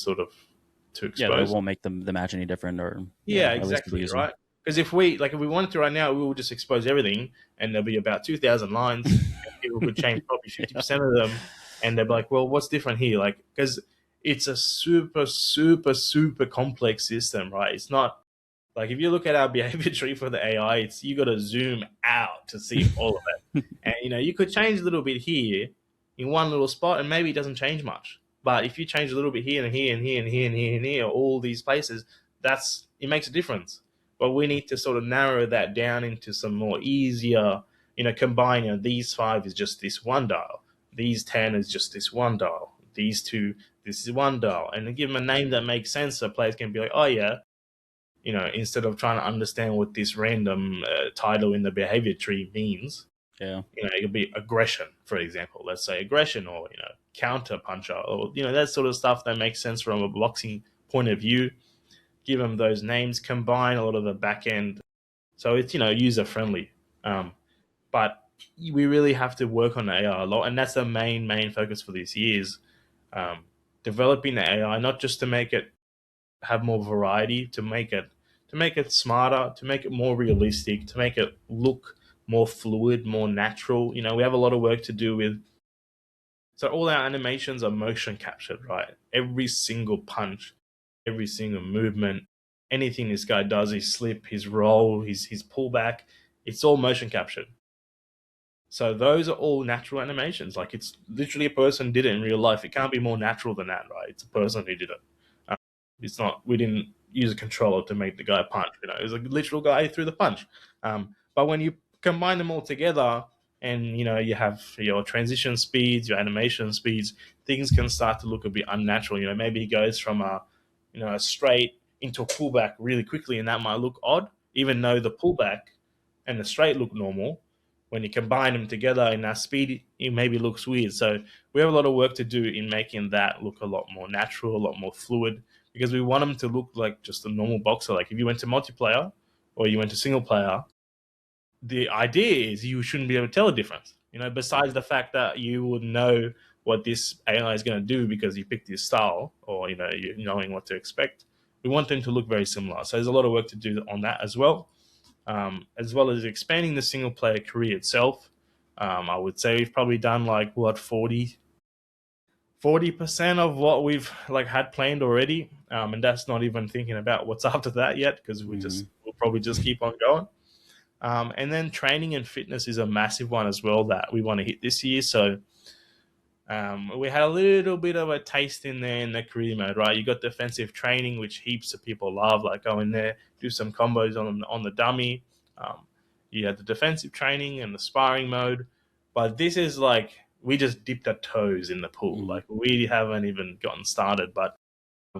B: Yeah, that
A: expose.
B: won't make the match any different, or
A: Yeah,
B: at least for the
A: exactly,
B: user.
A: right? Because if we wanted to right now, we would just expose everything, and there'll be about 2,000 lines, and people could change probably 50% of them, and they'd be like, "Well, what's different here?" Like, because it's a super, super, super complex system, right? It's not like if you look at our behavior tree for the AI, it's you got to zoom out to see all of it, and you could change a little bit here in one little spot, and maybe it doesn't change much. But if you change a little bit here and here and here and here and here and here, all these places, it makes a difference. But we need to sort of narrow that down into some more easier, combine. These 5 is just this one dial. These 10 is just this one dial. These 2, this is one dial, and then give them a name that makes sense, so players can be like, oh yeah, instead of trying to understand what this random title in the behavior tree means.
B: Yeah.
A: It could be aggression, for example. Let's say aggression, or counter puncher, or that sort of stuff that makes sense from a boxing point of view. Give them those names, combine a lot of the back end, so it's user friendly. But we really have to work on AI a lot, and that's the main focus for this year. Is developing the AI not just to make it have more variety, to make it smarter, to make it more realistic, to make it look more fluid, more natural. We have a lot of work to do with. So all our animations are motion captured, right? Every single punch, every single movement, anything this guy does, his slip, his roll, his pullback, it's all motion captured. So those are all natural animations. Like it's literally a person did it in real life. It can't be more natural than that, right? It's a person who did it. It's not. We didn't use a controller to make the guy punch. It was a literal guy who threw the punch. But when you combine them all together, and you have your transition speeds, your animation speeds, things can start to look a bit unnatural. Maybe he goes from a straight into a pullback really quickly, and that might look odd, even though the pullback and the straight look normal. When you combine them together in that speed, it maybe looks weird. So we have a lot of work to do in making that look a lot more natural, a lot more fluid, because we want them to look like just a normal boxer. Like if you went to multiplayer or you went to single player, the idea is you shouldn't be able to tell a difference. Besides the fact that you would know what this AI is going to do because you picked this style, or you're knowing what to expect. We want them to look very similar. So there's a lot of work to do on that as well as expanding the single player career itself. I would say we've probably done like what 40% of what we've had planned already, and that's not even thinking about what's after that yet, because we'll probably just keep on going. And then training and fitness is a massive one as well that we want to hit this year. So we had a little bit of a taste in there in the career mode, right? You got defensive training, which heaps of people love, like go in there, do some combos on the dummy. You had the defensive training and the sparring mode, but this is like we just dipped our toes in the pool. Like we haven't even gotten started, but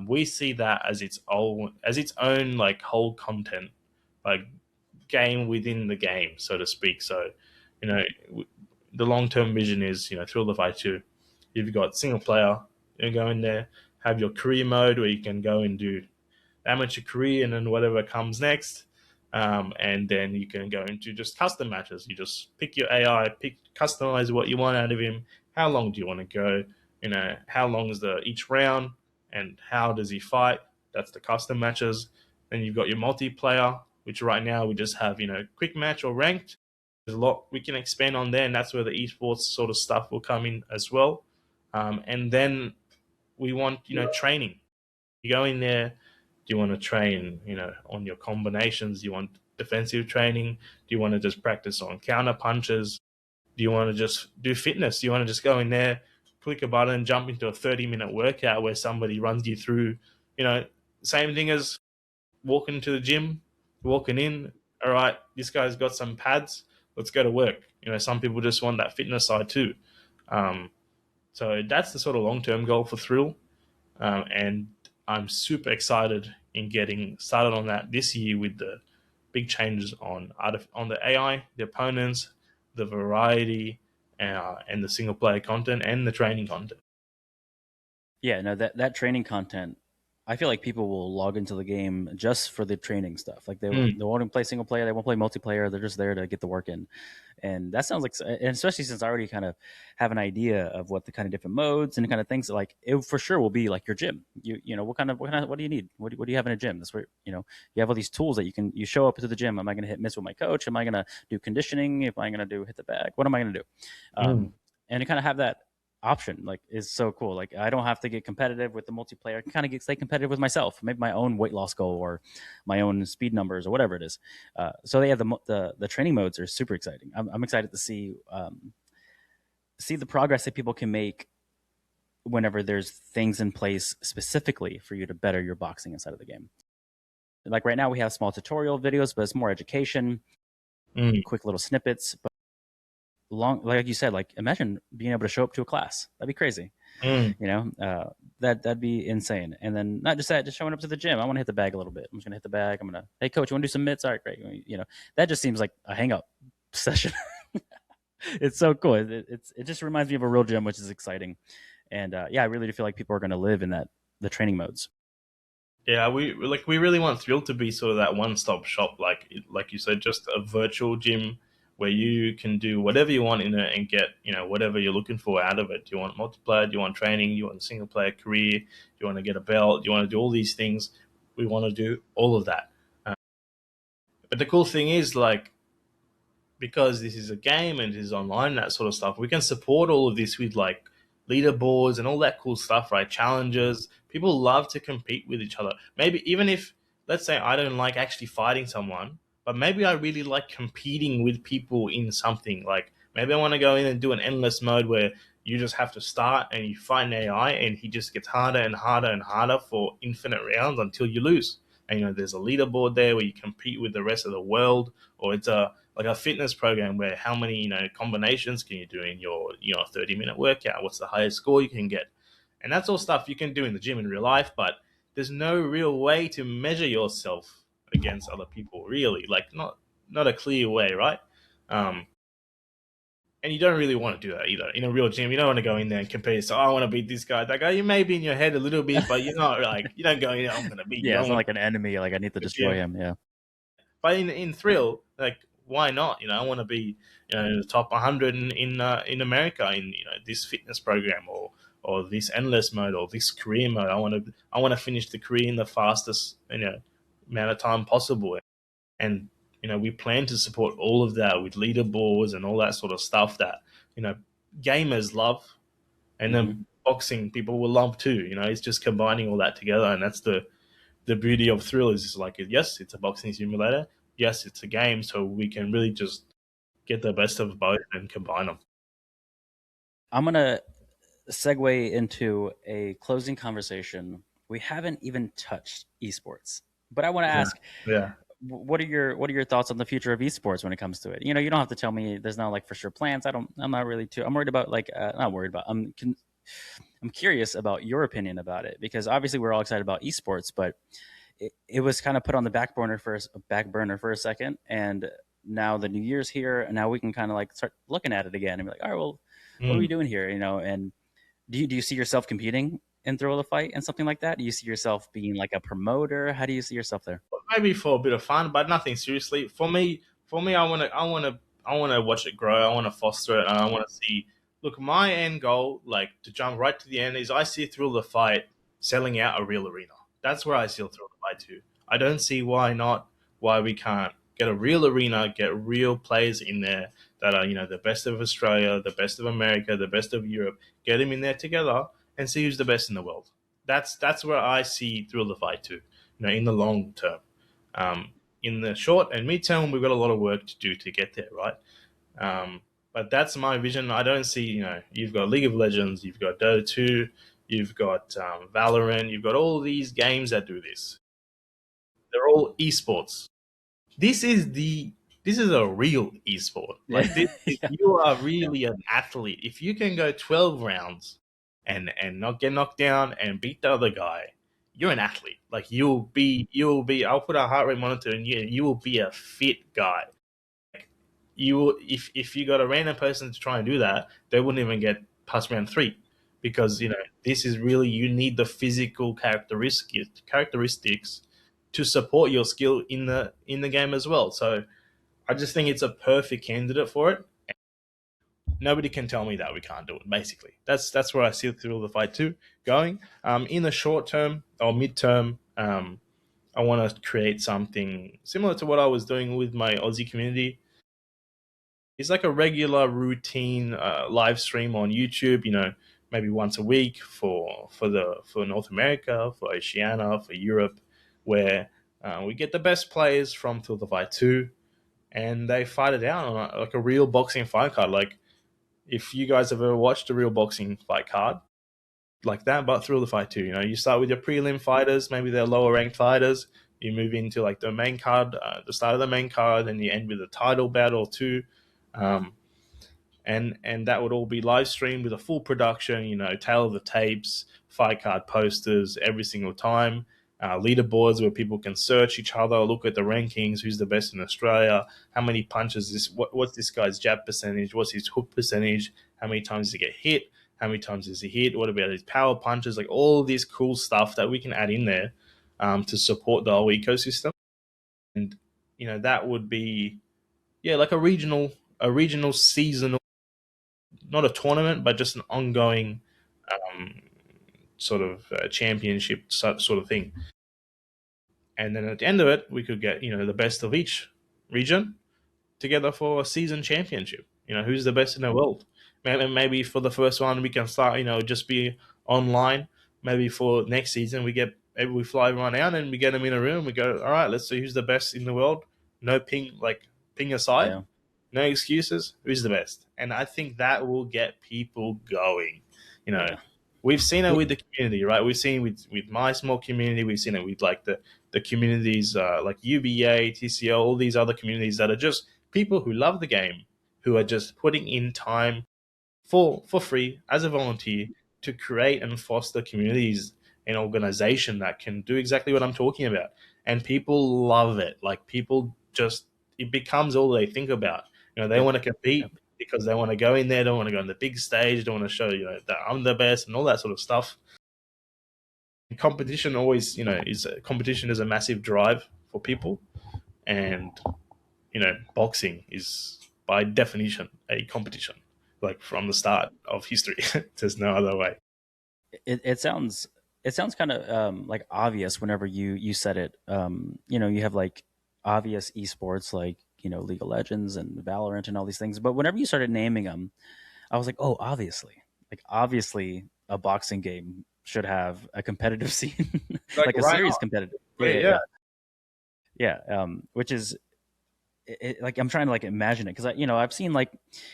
A: we see that as its own like whole content, like game within the game, so to speak. So, you know, the long term vision is, Thrill of Fight 2. You've got single player, you go in there, have your career mode where you can go and do amateur career and then whatever comes next. And then you can go into just custom matches. You just pick your AI, customize what you want out of him. How long do you want to go? How long is each round, and how does he fight? That's the custom matches. Then you've got your multiplayer, which right now we just have, quick match or ranked. There's a lot we can expand on there, and that's where the esports sort of stuff will come in as well. And then we want, training. You go in there, do you want to train, on your combinations? Do you want defensive training? Do you want to just practice on counter punches? Do you want to just do fitness? Do you want to just go in there, click a button, jump into a 30-minute workout where somebody runs you through, you know, same thing as walking to the gym, walking in, all right, this guy's got some pads, let's go to work. Some people just want that fitness side too. Um, so that's the sort of long-term goal for Thrill. And I'm super excited in getting started on that this year with the big changes on the AI, the opponents, the variety, and the single player content and the training content.
B: Yeah, no, that training content, I feel like people will log into the game just for the training stuff. Like
A: Mm,
B: they won't even play single player, they won't play multiplayer. They're just there to get the work in, and that sounds like, and especially since I already kind of have an idea of what the kind of different modes and kind of things, like it for sure will be like your gym. You know what do you need? What do you have in a gym? That's where you have all these tools that you show up to the gym. Am I going to hit miss with my coach? Am I going to do conditioning? Am I going to do hit the bag? What am I going to do?
A: mm,
B: And to kind of have that option like is so cool. Like I don't have to get competitive with the multiplayer. I can kind of stay competitive with myself, maybe my own weight loss goal or my own speed numbers or whatever it is. So they have the training modes are super exciting. I'm excited to see the progress that people can make whenever there's things in place specifically for you to better your boxing inside of the game. Like right now we have small tutorial videos, but it's more education,
A: mm,
B: quick little snippets. But like you said, like imagine being able to show up to a class. That'd be crazy.
A: mm.
B: That'd be insane. And then not just that, just showing up to the gym. I want to hit the bag a little bit. I'm just gonna hit the bag. I'm gonna, hey coach, you want to do some mitts? All right, great. That just seems like a hang up session. It's so cool. It just reminds me of a real gym, which is exciting. And yeah, I really do feel like people are gonna live in the training modes.
A: Yeah, we really want Thrill to be sort of that one-stop shop, like you said, just a virtual gym where you can do whatever you want in it and get whatever you're looking for out of it. Do you want multiplayer? Do you want training? Do you want a single player career? Do you want to get a belt? Do you want to do all these things? We want to do all of that. But the cool thing is, like, because this is a game and it is online, that sort of stuff, we can support all of this with like leaderboards and all that cool stuff, right? Challenges. People love to compete with each other. Maybe even if, let's say, I don't like actually fighting someone, but maybe I really like competing with people in something. Like maybe I want to go in and do an endless mode where you just have to start and you fight an AI and he just gets harder and harder and harder for infinite rounds until you lose. And there's a leaderboard there where you compete with the rest of the world, or it's a fitness program where how many combinations can you do in your 30-minute workout, what's the highest score you can get. And that's all stuff you can do in the gym in real life, but there's no real way to measure yourself against other people, really, like not a clear way, right? um and you don't really want to do that either in a real gym. You don't want to go in there and compare. So I want to beat this guy, that guy. You may be in your head a little bit, but you're not like, you don't go in there, I'm going to beat you.
B: Yeah,
A: I
B: it's not
A: want
B: like an enemy. Like I need to
A: the
B: destroy
A: gym.
B: him. Yeah.
A: But in Thrill, like, why not? I want to be in the top 100 in America in this fitness program, or this endless mode, or this career mode. I want to finish the career in the fastest amount of time possible. And we plan to support all of that with leaderboards and all that sort of stuff that gamers love, and
B: Mm-hmm.
A: then boxing people will love too. It's just combining all that together, and that's the beauty of Thrill. Is just like, yes, it's a boxing simulator. Yes, it's a game, so we can really just get the best of both and combine them.
B: I'm gonna segue into a closing conversation. We haven't even touched esports, but I want to
A: Yeah,
B: ask,
A: yeah.
B: what are your thoughts on the future of esports when it comes to it? You don't have to tell me. There's not like for sure plans. I'm not really too. I'm worried about like not worried about. I'm curious about your opinion about it because obviously we're all excited about esports, but it was kind of put on the back burner for a second, and now the new year's here, and now we can kind of like start looking at it again and be like, all right, well, what are we
A: Mm.
B: doing here? And do you see yourself competing in Thrill of the Fight and something like that? Do you see yourself being like a promoter? How do you see yourself there?
A: Maybe for a bit of fun, but nothing seriously. For me, I want to watch it grow. I want to foster it, and I want to see. Look, my end goal, like to jump right to the end, is I see Thrill the Fight selling out a real arena. That's where I see Thrill the Fight too. I don't see why not. Why we can't get a real arena, get real players in there that are the best of Australia, the best of America, the best of Europe. Get them in there together and see who's the best in the world. That's where I see Thrill the Fight too. In the long term. In the short and mid term, we've got a lot of work to do to get there, right? Um, But that's my vision. I don't see, you've got League of Legends, you've got Dota 2, you've got Valorant, you've got all these games that do this. They're all esports. This is a real esport.
B: Yeah.
A: Like this, if
B: Yeah.
A: you are
B: Yeah.
A: really an athlete, if you can go 12 rounds and not get knocked down and beat the other guy, you're an athlete. Like you'll be. I'll put a heart rate monitor and you will be a fit guy. If you got a random person to try and do that, they wouldn't even get past round three, because this is really, you need the physical characteristics to support your skill in the game as well. So I just think it's a perfect candidate for it. Nobody can tell me that we can't do it. Basically, that's where I see Thrill of the Fight 2 going. In the short term or midterm, I want to create something similar to what I was doing with my Aussie community. It's like a regular routine live stream on YouTube. Maybe once a week for North America, for Oceania, for Europe, where we get the best players from Thrill of the Fight 2, and they fight it out on like a real boxing fight card. Like, if you guys have ever watched a real boxing fight card like that, but Thrill the Fight 2, you start with your prelim fighters, maybe they're lower ranked fighters. You move into like the main card, the start of the main card, and you end with a title battle too. Um, and that would all be live streamed with a full production, tail of the tapes, fight card posters every single time, leaderboards where people can search each other, look at the rankings, who's the best in Australia, how many punches what's this guy's jab percentage, what's his hook percentage, how many times does he get hit, how many times does he hit, what about his power punches, like all this cool stuff that we can add in there to support the whole ecosystem. And that would be, yeah, like a regional seasonal, not a tournament, but just an ongoing um, sort of championship sort of thing. And then at the end of it, we could get the best of each region together for a season championship. Who's the best in the world? Maybe for the first one we can start, just be online. Maybe for next season maybe we fly everyone out and we get them in a room. We go, all right, let's see who's the best in the world. No ping aside,
B: Yeah.
A: no excuses. Who's the best? And I think that will get people going. You know,
B: Yeah.
A: we've seen it with the community, right? We've seen with my small community. We've seen it with like the communities like UBA, TCL, all these other communities that are just people who love the game, who are just putting in time for free as a volunteer to create and foster communities and organization that can do exactly what I'm talking about. And people love it. Like, people just, it becomes all they think about. They
B: Yep.
A: want to compete
B: Yep.
A: because they want to go in there, they want to go on the big stage, they want to show that I'm the best and all that sort of stuff. And competition always, competition is a massive drive for people. And boxing is by definition a competition, like from the start of history. There's no other way.
B: It sounds kind of like obvious whenever you said it. You have like obvious esports like League of Legends and Valorant and all these things. But whenever you started naming them, I was like, oh, obviously, a boxing game should have a competitive scene,
A: Like,
B: like a
A: right
B: serious
A: on.
B: competitive. Yeah,
A: Right,
B: yeah,
A: yeah.
B: yeah, yeah. Which is like I'm trying to like imagine it because I've seen like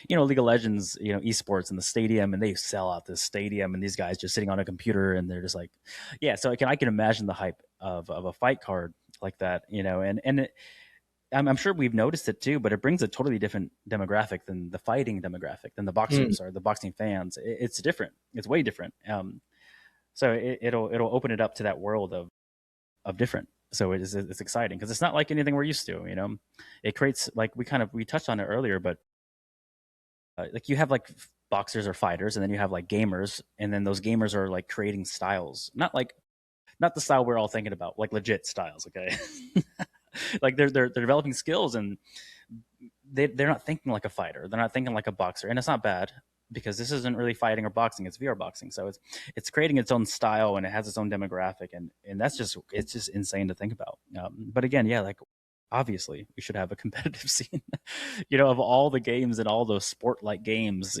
B: League of Legends esports in the stadium, and they sell out this stadium, and these guys just sitting on a computer and they're just like, yeah. So I can imagine the hype of a fight card like that, I'm sure we've noticed it too, but it brings a totally different demographic than the fighting demographic, than the
A: Mm.
B: boxers or the boxing fans. It's different. It's way different. So it'll open it up to that world of different. So it's exciting because it's not like anything we're used to. It creates, like we touched on it earlier, but like you have like boxers or fighters, and then you have like gamers, and then those gamers are like creating styles, not the style we're all thinking about, like legit styles. Okay, like they're developing skills, and they're not thinking like a fighter, they're not thinking like a boxer, and it's not bad because this isn't really fighting or boxing, it's VR boxing. So it's creating its own style, and it has its own demographic, and it's just insane to think about. But again, yeah, like obviously we should have a competitive scene, of all the games and all those sport like games.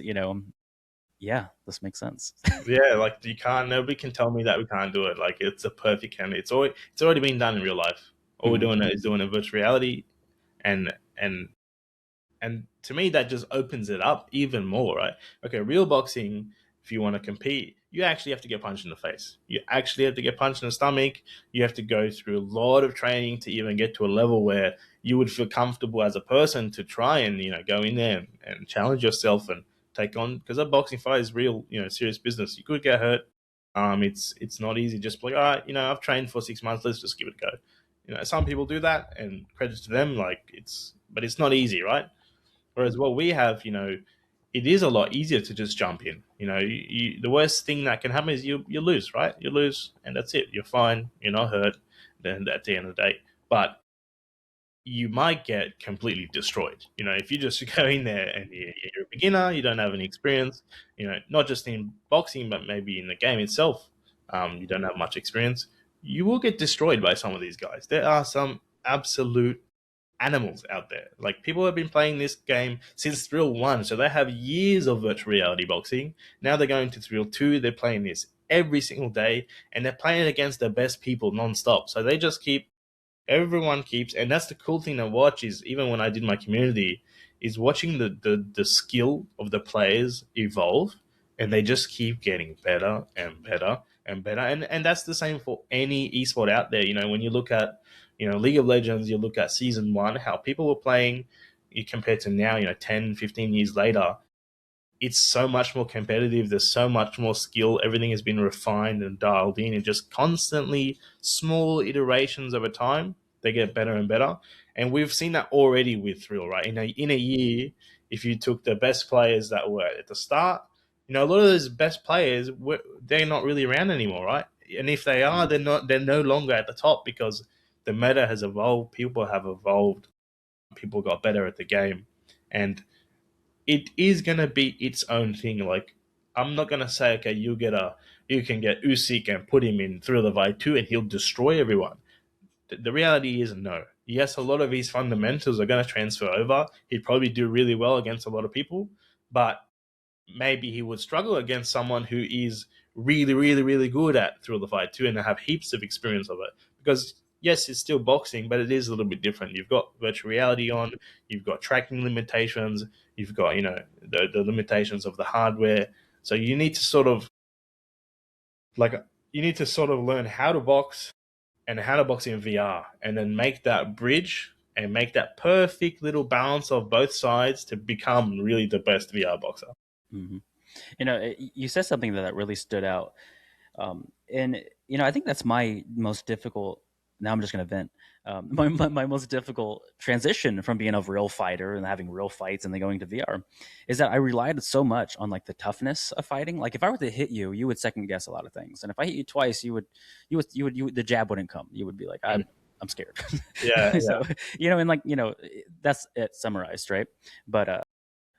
B: Yeah, this makes sense.
A: Yeah, like, nobody can tell me that we can't do it. Like, it's a perfect candidate. It's already been done in real life. All we're
B: Mhm.
A: doing is doing a virtual reality, and and and to me, that just opens it up even more, right? Okay, real boxing, if you want to compete, you actually have to get punched in the face. You actually have to get punched in the stomach. You have to go through a lot of training to even get to a level where you would feel comfortable as a person to try and, go in there and challenge yourself and take on, because a boxing fight is real, serious business. You could get hurt. It's not easy. Just like, all right, I've trained for 6 months. Let's just give it a go. Some people do that, and credit to them. But it's not easy, right? Whereas what we have, it is a lot easier to just jump in. The worst thing that can happen is you lose, right? You lose, and that's it. You're fine. You're not hurt. Then at the end of the day, but you might get completely destroyed. If you just go in there and you're a beginner, you don't have any experience. Not just in boxing, but maybe in the game itself, you don't have much experience. You will get destroyed by some of these guys. There are some absolute animals out there. Like, people have been playing this game since Thrill 1, so they have years of virtual reality boxing. Now they're going to Thrill 2, they're playing this every single day, and they're playing against the best people non-stop. So they just everyone keeps, and that's the cool thing to watch, is even when I did my community, is watching the skill of the players evolve, and they just keep getting better and better and better. And that's the same for any esport out there. When you look at, League of Legends, you look at season 1, how people were playing, you compare to now, 10, 15 years later, it's so much more competitive. There's so much more skill. Everything has been refined and dialed in, and just constantly small iterations over time, they get better and better. And we've seen that already with Thrill, right? In a year, if you took the best players that were at the start, a lot of those best players, they're not really around anymore, right? And if they are, they're no longer at the top, because the meta has evolved. People have evolved. People got better at the game, and it is gonna be its own thing. Like, I'm not gonna say, okay, you can get Usyk and put him in Thrill of I2 and he'll destroy everyone. The reality is no. Yes, a lot of his fundamentals are gonna transfer over. He'd probably do really well against a lot of people, but maybe he would struggle against someone who is really, really, really good at Thrill the Fight too, and have heaps of experience of it. Because yes, it's still boxing, but it is a little bit different. You've got virtual reality on, you've got tracking limitations, you've got the limitations of the hardware. So you need to sort of learn how to box and how to box in VR, and then make that bridge and make that perfect little balance of both sides to become really the best VR boxer.
B: Mm-hmm. You said something that really stood out. And I think that's my most difficult. Now I'm just going to vent. My most difficult transition from being a real fighter and having real fights and then going to VR is that I relied so much on like the toughness of fighting. Like, if I were to hit you, you would second guess a lot of things, and if I hit you twice, the jab wouldn't come. You would be like, I'm scared.
A: Yeah,
B: So and that's it summarized, right? But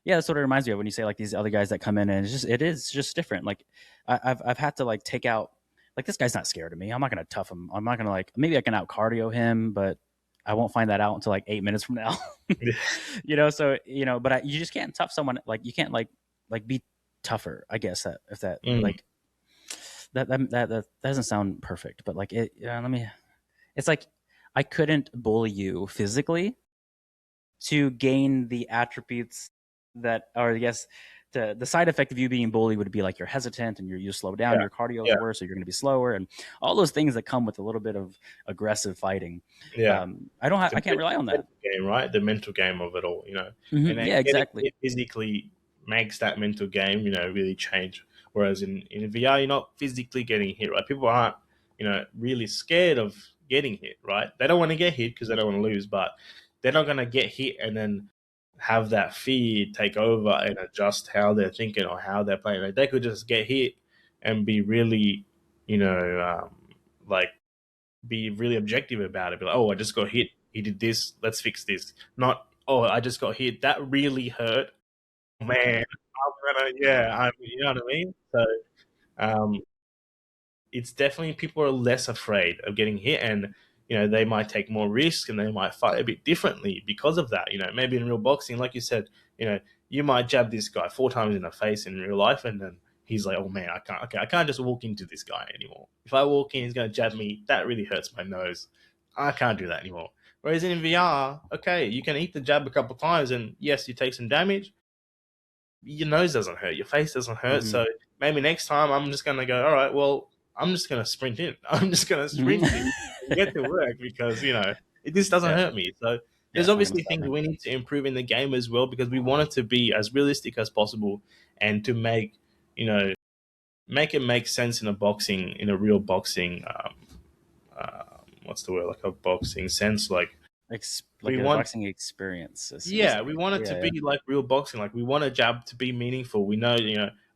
B: yeah, that's what it reminds me of when you say like these other guys that come in, and it is just different. Like, I've had to like take out, like, this guy's not scared of me. I'm not gonna tough him. I'm not gonna, like, maybe I can out cardio him, but I won't find that out until like 8 minutes from now. So but you just can't tough someone. Like, you can't like be tougher. I guess that if that like that doesn't sound perfect, but like it's like I couldn't bully you physically to gain the attributes that, or I guess the side effect of you being bullied would be like you're hesitant and you slow down, your cardio is worse, so you're going to be slower, and all those things that come with a little bit of aggressive fighting.
A: Yeah.
B: I can't rely on that
A: game, right? The mental game of it all,
B: Mm-hmm.
A: and
B: Yeah, exactly.
A: it physically makes that mental game, really change. Whereas in VR, you're not physically getting hit, right? People aren't, really scared of getting hit, right? They don't want to get hit because they don't want to lose, but they're not going to get hit and then have that fear take over and adjust how they're thinking or how they're playing. Like, they could just get hit and be really, like, be really objective about it. Be like, oh, I just got hit. He did this. Let's fix this. Not, oh, I just got hit. That really hurt. Man, you know what I mean? So, um, it's definitely, people are less afraid of getting hit, and they might take more risks and they might fight a bit differently because of that. Maybe in real boxing, like you said, you might jab this guy 4 times in the face in real life, and then he's like, oh man, I can't just walk into this guy anymore. If I walk in, he's going to jab me. That really hurts my nose. I can't do that anymore. Whereas in VR, okay, you can eat the jab a couple times, and yes, you take some damage. Your nose doesn't hurt, your face doesn't hurt.
B: Mm-hmm.
A: So maybe next time I'm just gonna go. All right, well, I'm just gonna sprint in. I'm just gonna sprint in and get to work because it just doesn't
B: Yeah,
A: hurt me. So
B: yeah,
A: there's
B: it's not gonna
A: obviously
B: stop
A: things
B: me.
A: we need to improve in the game as well because we want it to be as realistic as possible and to make you know make it make sense in a real boxing what's the word, like a boxing sense. Like
B: Like
A: we
B: a
A: want
B: boxing experience is
A: yeah, we want it to
B: yeah,
A: be like real boxing. Like we want a jab to be meaningful. We know,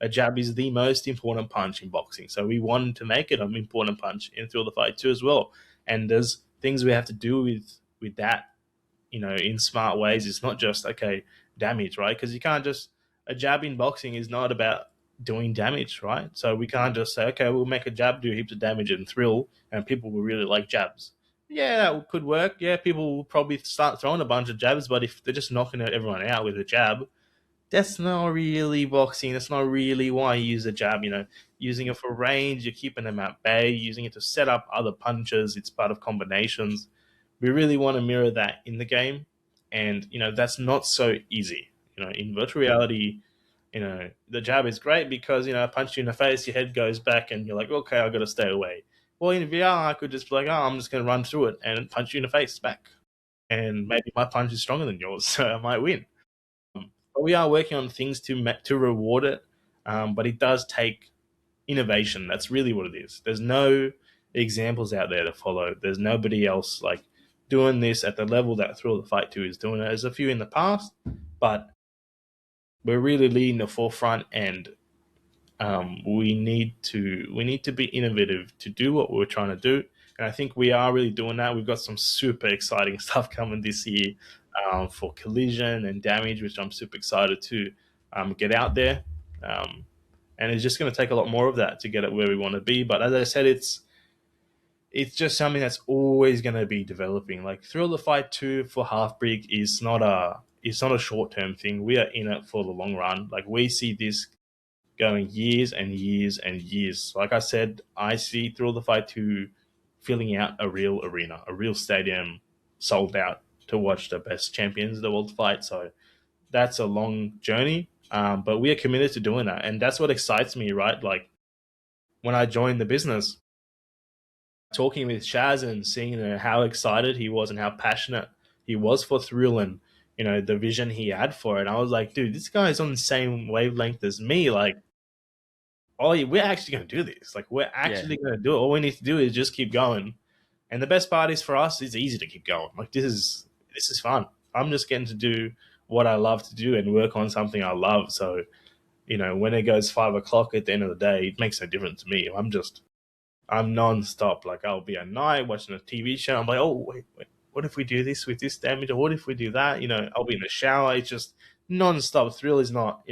A: a jab is the most important punch in boxing. So we want to make it an important punch in Thrill the Fight too as well. And there's things we have to do with that, in smart ways. It's not just okay, damage, right? Because you can't just a jab in boxing is not about doing damage, right? So we can't just say, okay, we'll make a jab do heaps of damage and thrill, and people will really like jabs. Yeah, that could work. Yeah, people will probably start throwing a bunch of jabs, but if they're just knocking everyone out with a jab, that's not really boxing. That's not really why you use a jab. Using it for range, you're keeping them at bay. Using it to set up other punches, it's part of combinations. We really want to mirror that in the game, and that's not so easy. In virtual reality, the jab is great because I punch you in the face, your head goes back, and you're like, okay, I got to stay away. Well, in VR, I could just be like, oh, I'm just going to run through it and punch you in the face back, and maybe my punch is stronger than yours, so I might win. But we are working on things to reward it, but it does take innovation. That's really what it is. There's no examples out there to follow. There's nobody else like doing this at the level that Thrill the Fight 2 is doing it. There's a few in the past, but we're really leading the forefront, and we need to be innovative to do what we're trying to do. And I think we are really doing that. We've got some super exciting stuff coming this year for collision and damage, which I'm super excited to get out there. Um, and it's just going to take a lot more of that to get it where we want to be. But as I said, it's just something that's always going to be developing. Like Thrill the Fight 2 for Halfbrick is not a short term thing. We are in it for the long run. Like we see this going years and years and years. Like I said, I see Thrill the Fight 2 filling out a real arena, a real stadium sold out to watch the best champions of the world fight. So that's a long journey, but we are committed to doing that. And that's what excites me, right? Like when I joined the business, talking with Shaz and seeing how excited he was and how passionate he was for Thrill and the vision he had for it, I was like, dude, this guy is on the same wavelength as me. Like, oh, yeah, we're actually going to do this. Like, we're
B: yeah.
A: actually going to do it. All we need to do is just keep going. And the best part is for us, it's easy to keep going. Like, this is fun. I'm just getting to do what I love to do and work on something I love. So, when it goes 5 o'clock at the end of the day, it makes no difference to me. I'm non-stop. Like I'll be at night watching a TV show. I'm like, oh wait, what if we do this with this damage, or what if we do that? I'll be in the shower. It's just non-stop. Thrill is not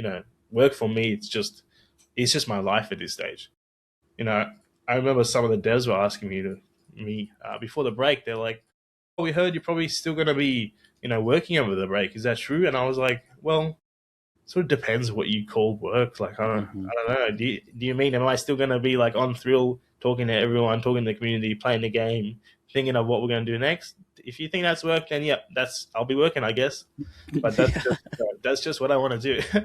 A: work for me. It's just my life at this stage. You know, I remember some of the devs were asking me before the break. They're like, "Oh, we heard you're probably still going to be working over the break. Is that true?" And I was like, "Well, sort of depends what you call work. Like
B: Hmm.
A: I don't know. Do you mean am I still going to be like on Thrill, talking to everyone, talking to the community, playing the game, thinking of what we're going to do next? If you think that's work, then yeah, I'll be working, I guess. But that's
B: Yeah.
A: just what I want to do.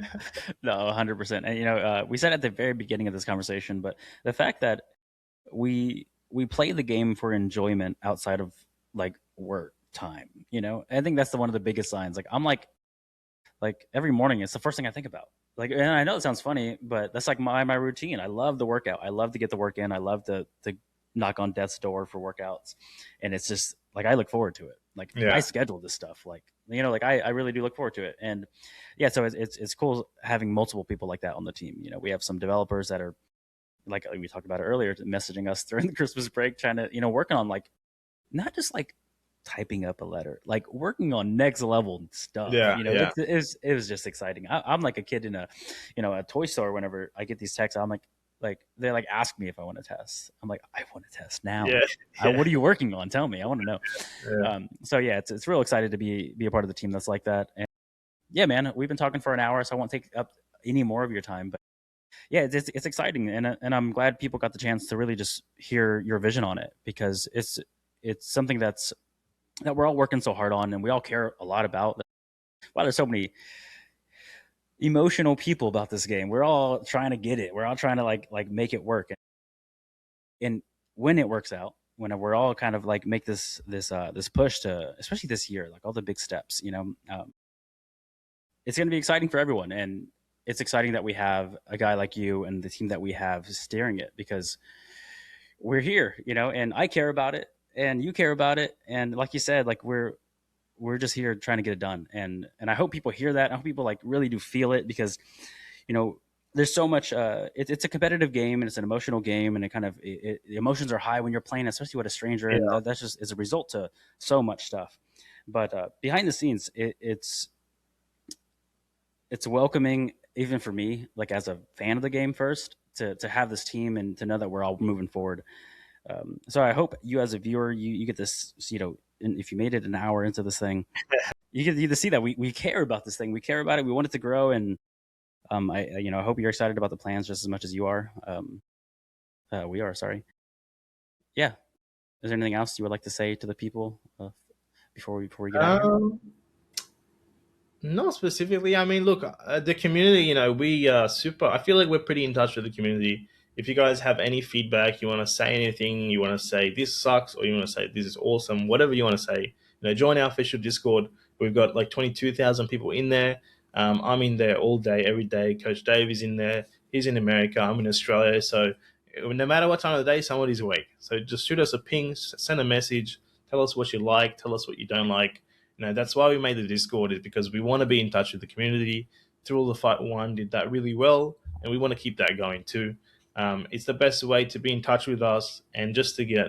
B: No, 100%. And we said at the very beginning of this conversation, but the fact that we play the game for enjoyment outside of like work time, I think that's one of the biggest signs. Like I'm like every morning, it's the first thing I think about. Like, and I know it sounds funny, but that's like my routine. I love the workout. I love to get the work in. I love to knock on death's door for workouts, and it's just like I look forward to it. Like I
A: Yeah,
B: schedule this stuff. Like like I really do look forward to it. And yeah, so it's cool having multiple people like that on the team. We have some developers that are like we talked about it earlier, messaging us during the Christmas break, trying to working on like not just like typing up a letter, like working on next level stuff.
A: yeah, yeah,
B: It was just exciting. I'm like a kid in a toy store. Whenever I get these texts, I'm like they like ask me if I want to test. I'm like, I want to test
A: yeah,
B: now.
A: yeah,
B: What are you working on? Tell me. I want to know.
A: yeah.
B: So yeah, it's real excited to be a part of the team that's like that. And yeah, man, we've been talking for an hour, so I won't take up any more of your time. But yeah, it's exciting, and I'm glad people got the chance to really just hear your vision on it because it's something that's that we're all working so hard on and we all care a lot about. Wow, there's so many emotional people about this game. We're all trying to get it. We're all trying to like make it work. And when it works out, when we're all kind of like make this push to, especially this year, like all the big steps, it's going to be exciting for everyone. And it's exciting that we have a guy like you and the team that we have steering it, because we're here, and I care about it and you care about it. And like you said, like we're just here trying to get it done. And I hope people hear that. I hope people like really do feel it, because you know there's so much. It's a competitive game and it's an emotional game, and the emotions are high when you're playing, especially with a stranger, and
A: Yeah.
B: that's just is a result to so much stuff. But behind the scenes, it's welcoming, even for me, like as a fan of the game first, to have this team and to know that we're all moving forward. So I hope you, as a viewer, you get this. If you made it an hour into this thing, you get to see that we care about this thing. We care about it. We want it to grow, and I hope you're excited about the plans just as much as you are. We are. Sorry. Yeah. Is there anything else you would like to say to the people before we get out of here?
A: Um, Not specifically. I mean, look, the community, we super. I feel like we're pretty in touch with the community. If you guys have any feedback, you want to say anything, you want to say this sucks, or you want to say this is awesome, whatever you want to say, join our official Discord. We've got like 22,000 people in there. I'm in there all day, every day. Coach Dave is in there. He's in America. I'm in Australia. So no matter what time of the day, somebody's awake. So just shoot us a ping, send a message, tell us what you like, tell us what you don't like. That's why we made the Discord, is because we want to be in touch with the community. Through all the Fight One did that really well, and we want to keep that going too. It's the best way to be in touch with us and just to get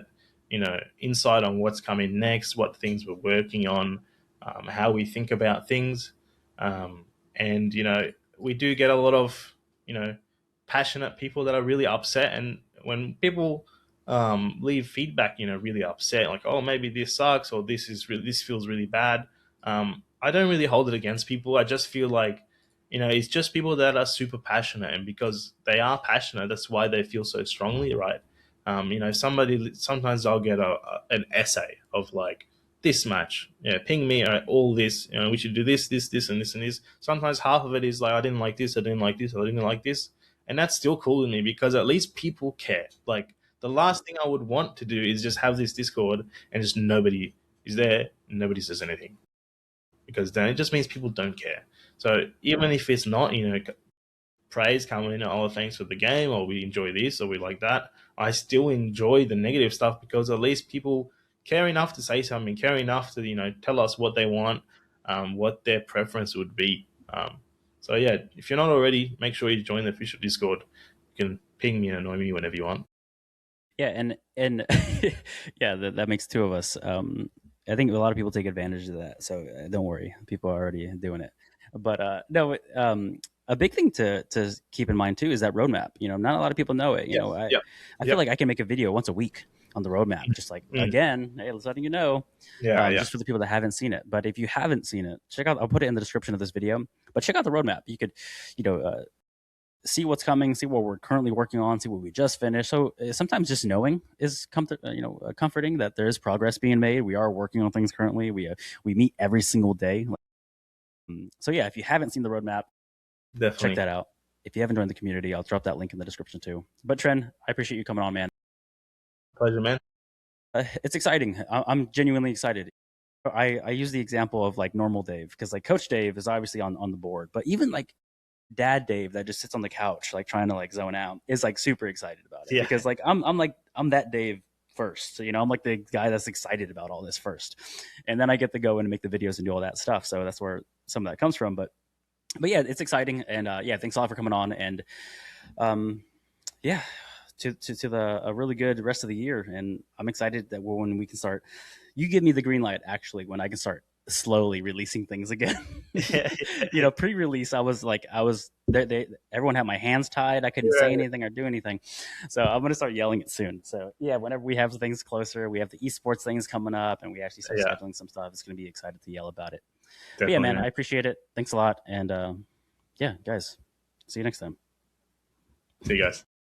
A: insight on what's coming next, what things we're working on, how we think about things, and we do get a lot of passionate people that are really upset, and when people leave feedback, really upset, like, oh, maybe this sucks, or this feels really bad. I don't really hold it against people. I just feel like, it's just people that are super passionate, and because they are passionate, that's why they feel so strongly, right? Sometimes I'll get an essay of like this match, ping me all this, we should do this, and this and this. Sometimes half of it is like, I didn't like this, I didn't like this, I didn't like this, and that's still cool to me because at least people care. Like, the last thing I would want to do is just have this Discord and just nobody is there, nobody says anything, because then it just means people don't care. So even if it's not, praise coming in, oh, thanks for the game, or we enjoy this, or we like that, I still enjoy the negative stuff because at least people care enough to say something, care enough to tell us what they want, what their preference would be. So yeah, if you're not already, make sure you join the official Discord. You can ping me and annoy me whenever you want.
B: Yeah, and yeah, that makes two of us. I think a lot of people take advantage of that, so don't worry, people are already doing it. But no, a big thing to keep in mind too is that roadmap. Not a lot of people know it.
A: Yes. Yep.
B: I feel
A: Yep.
B: like I can make a video once a week on the roadmap, just like
A: Mm.
B: again, hey, let's letting you know,
A: Yeah. Yeah.
B: just for the people that haven't seen it. But if you haven't seen it, check out. I'll put it in the description of this video. But check out the roadmap. You could, you know, see what's coming, see what we're currently working on, see what we just finished. So sometimes just knowing is comforting that there is progress being made. We are working on things currently. We meet every single day. So yeah, if you haven't seen the roadmap, check
A: Definitely.
B: that out. If you haven't joined the community, I'll drop that link in the description too. But Tren, I appreciate you coming on, man.
A: Pleasure, man.
B: It's exciting. I'm genuinely excited. I use the example of like normal Dave, because like Coach Dave is obviously on the board, but even like dad Dave that just sits on the couch like trying to like zone out is like super excited about it,
A: Yeah.
B: because like I'm that Dave first. So I'm like the guy that's excited about all this first, and then I get to go and make the videos and do all that stuff. So that's where some of that comes from. But yeah, it's exciting. And yeah, thanks a lot for coming on. And um yeah, to the a really good rest of the year. And I'm excited that when we can start, you give me the green light actually when I can start slowly releasing things again.
A: Yeah.
B: Pre-release, everyone had my hands tied. I couldn't say
A: Yeah.
B: anything or do anything. So I'm gonna start yelling it soon. So yeah, whenever we have things closer, we have the esports things coming up, and we actually start
A: Yeah.
B: scheduling some stuff. It's gonna be excited to yell about it. But yeah,
A: Definitely,
B: man, I
A: man.
B: appreciate it. Thanks a lot, and yeah, guys, see you next time.
A: See you guys.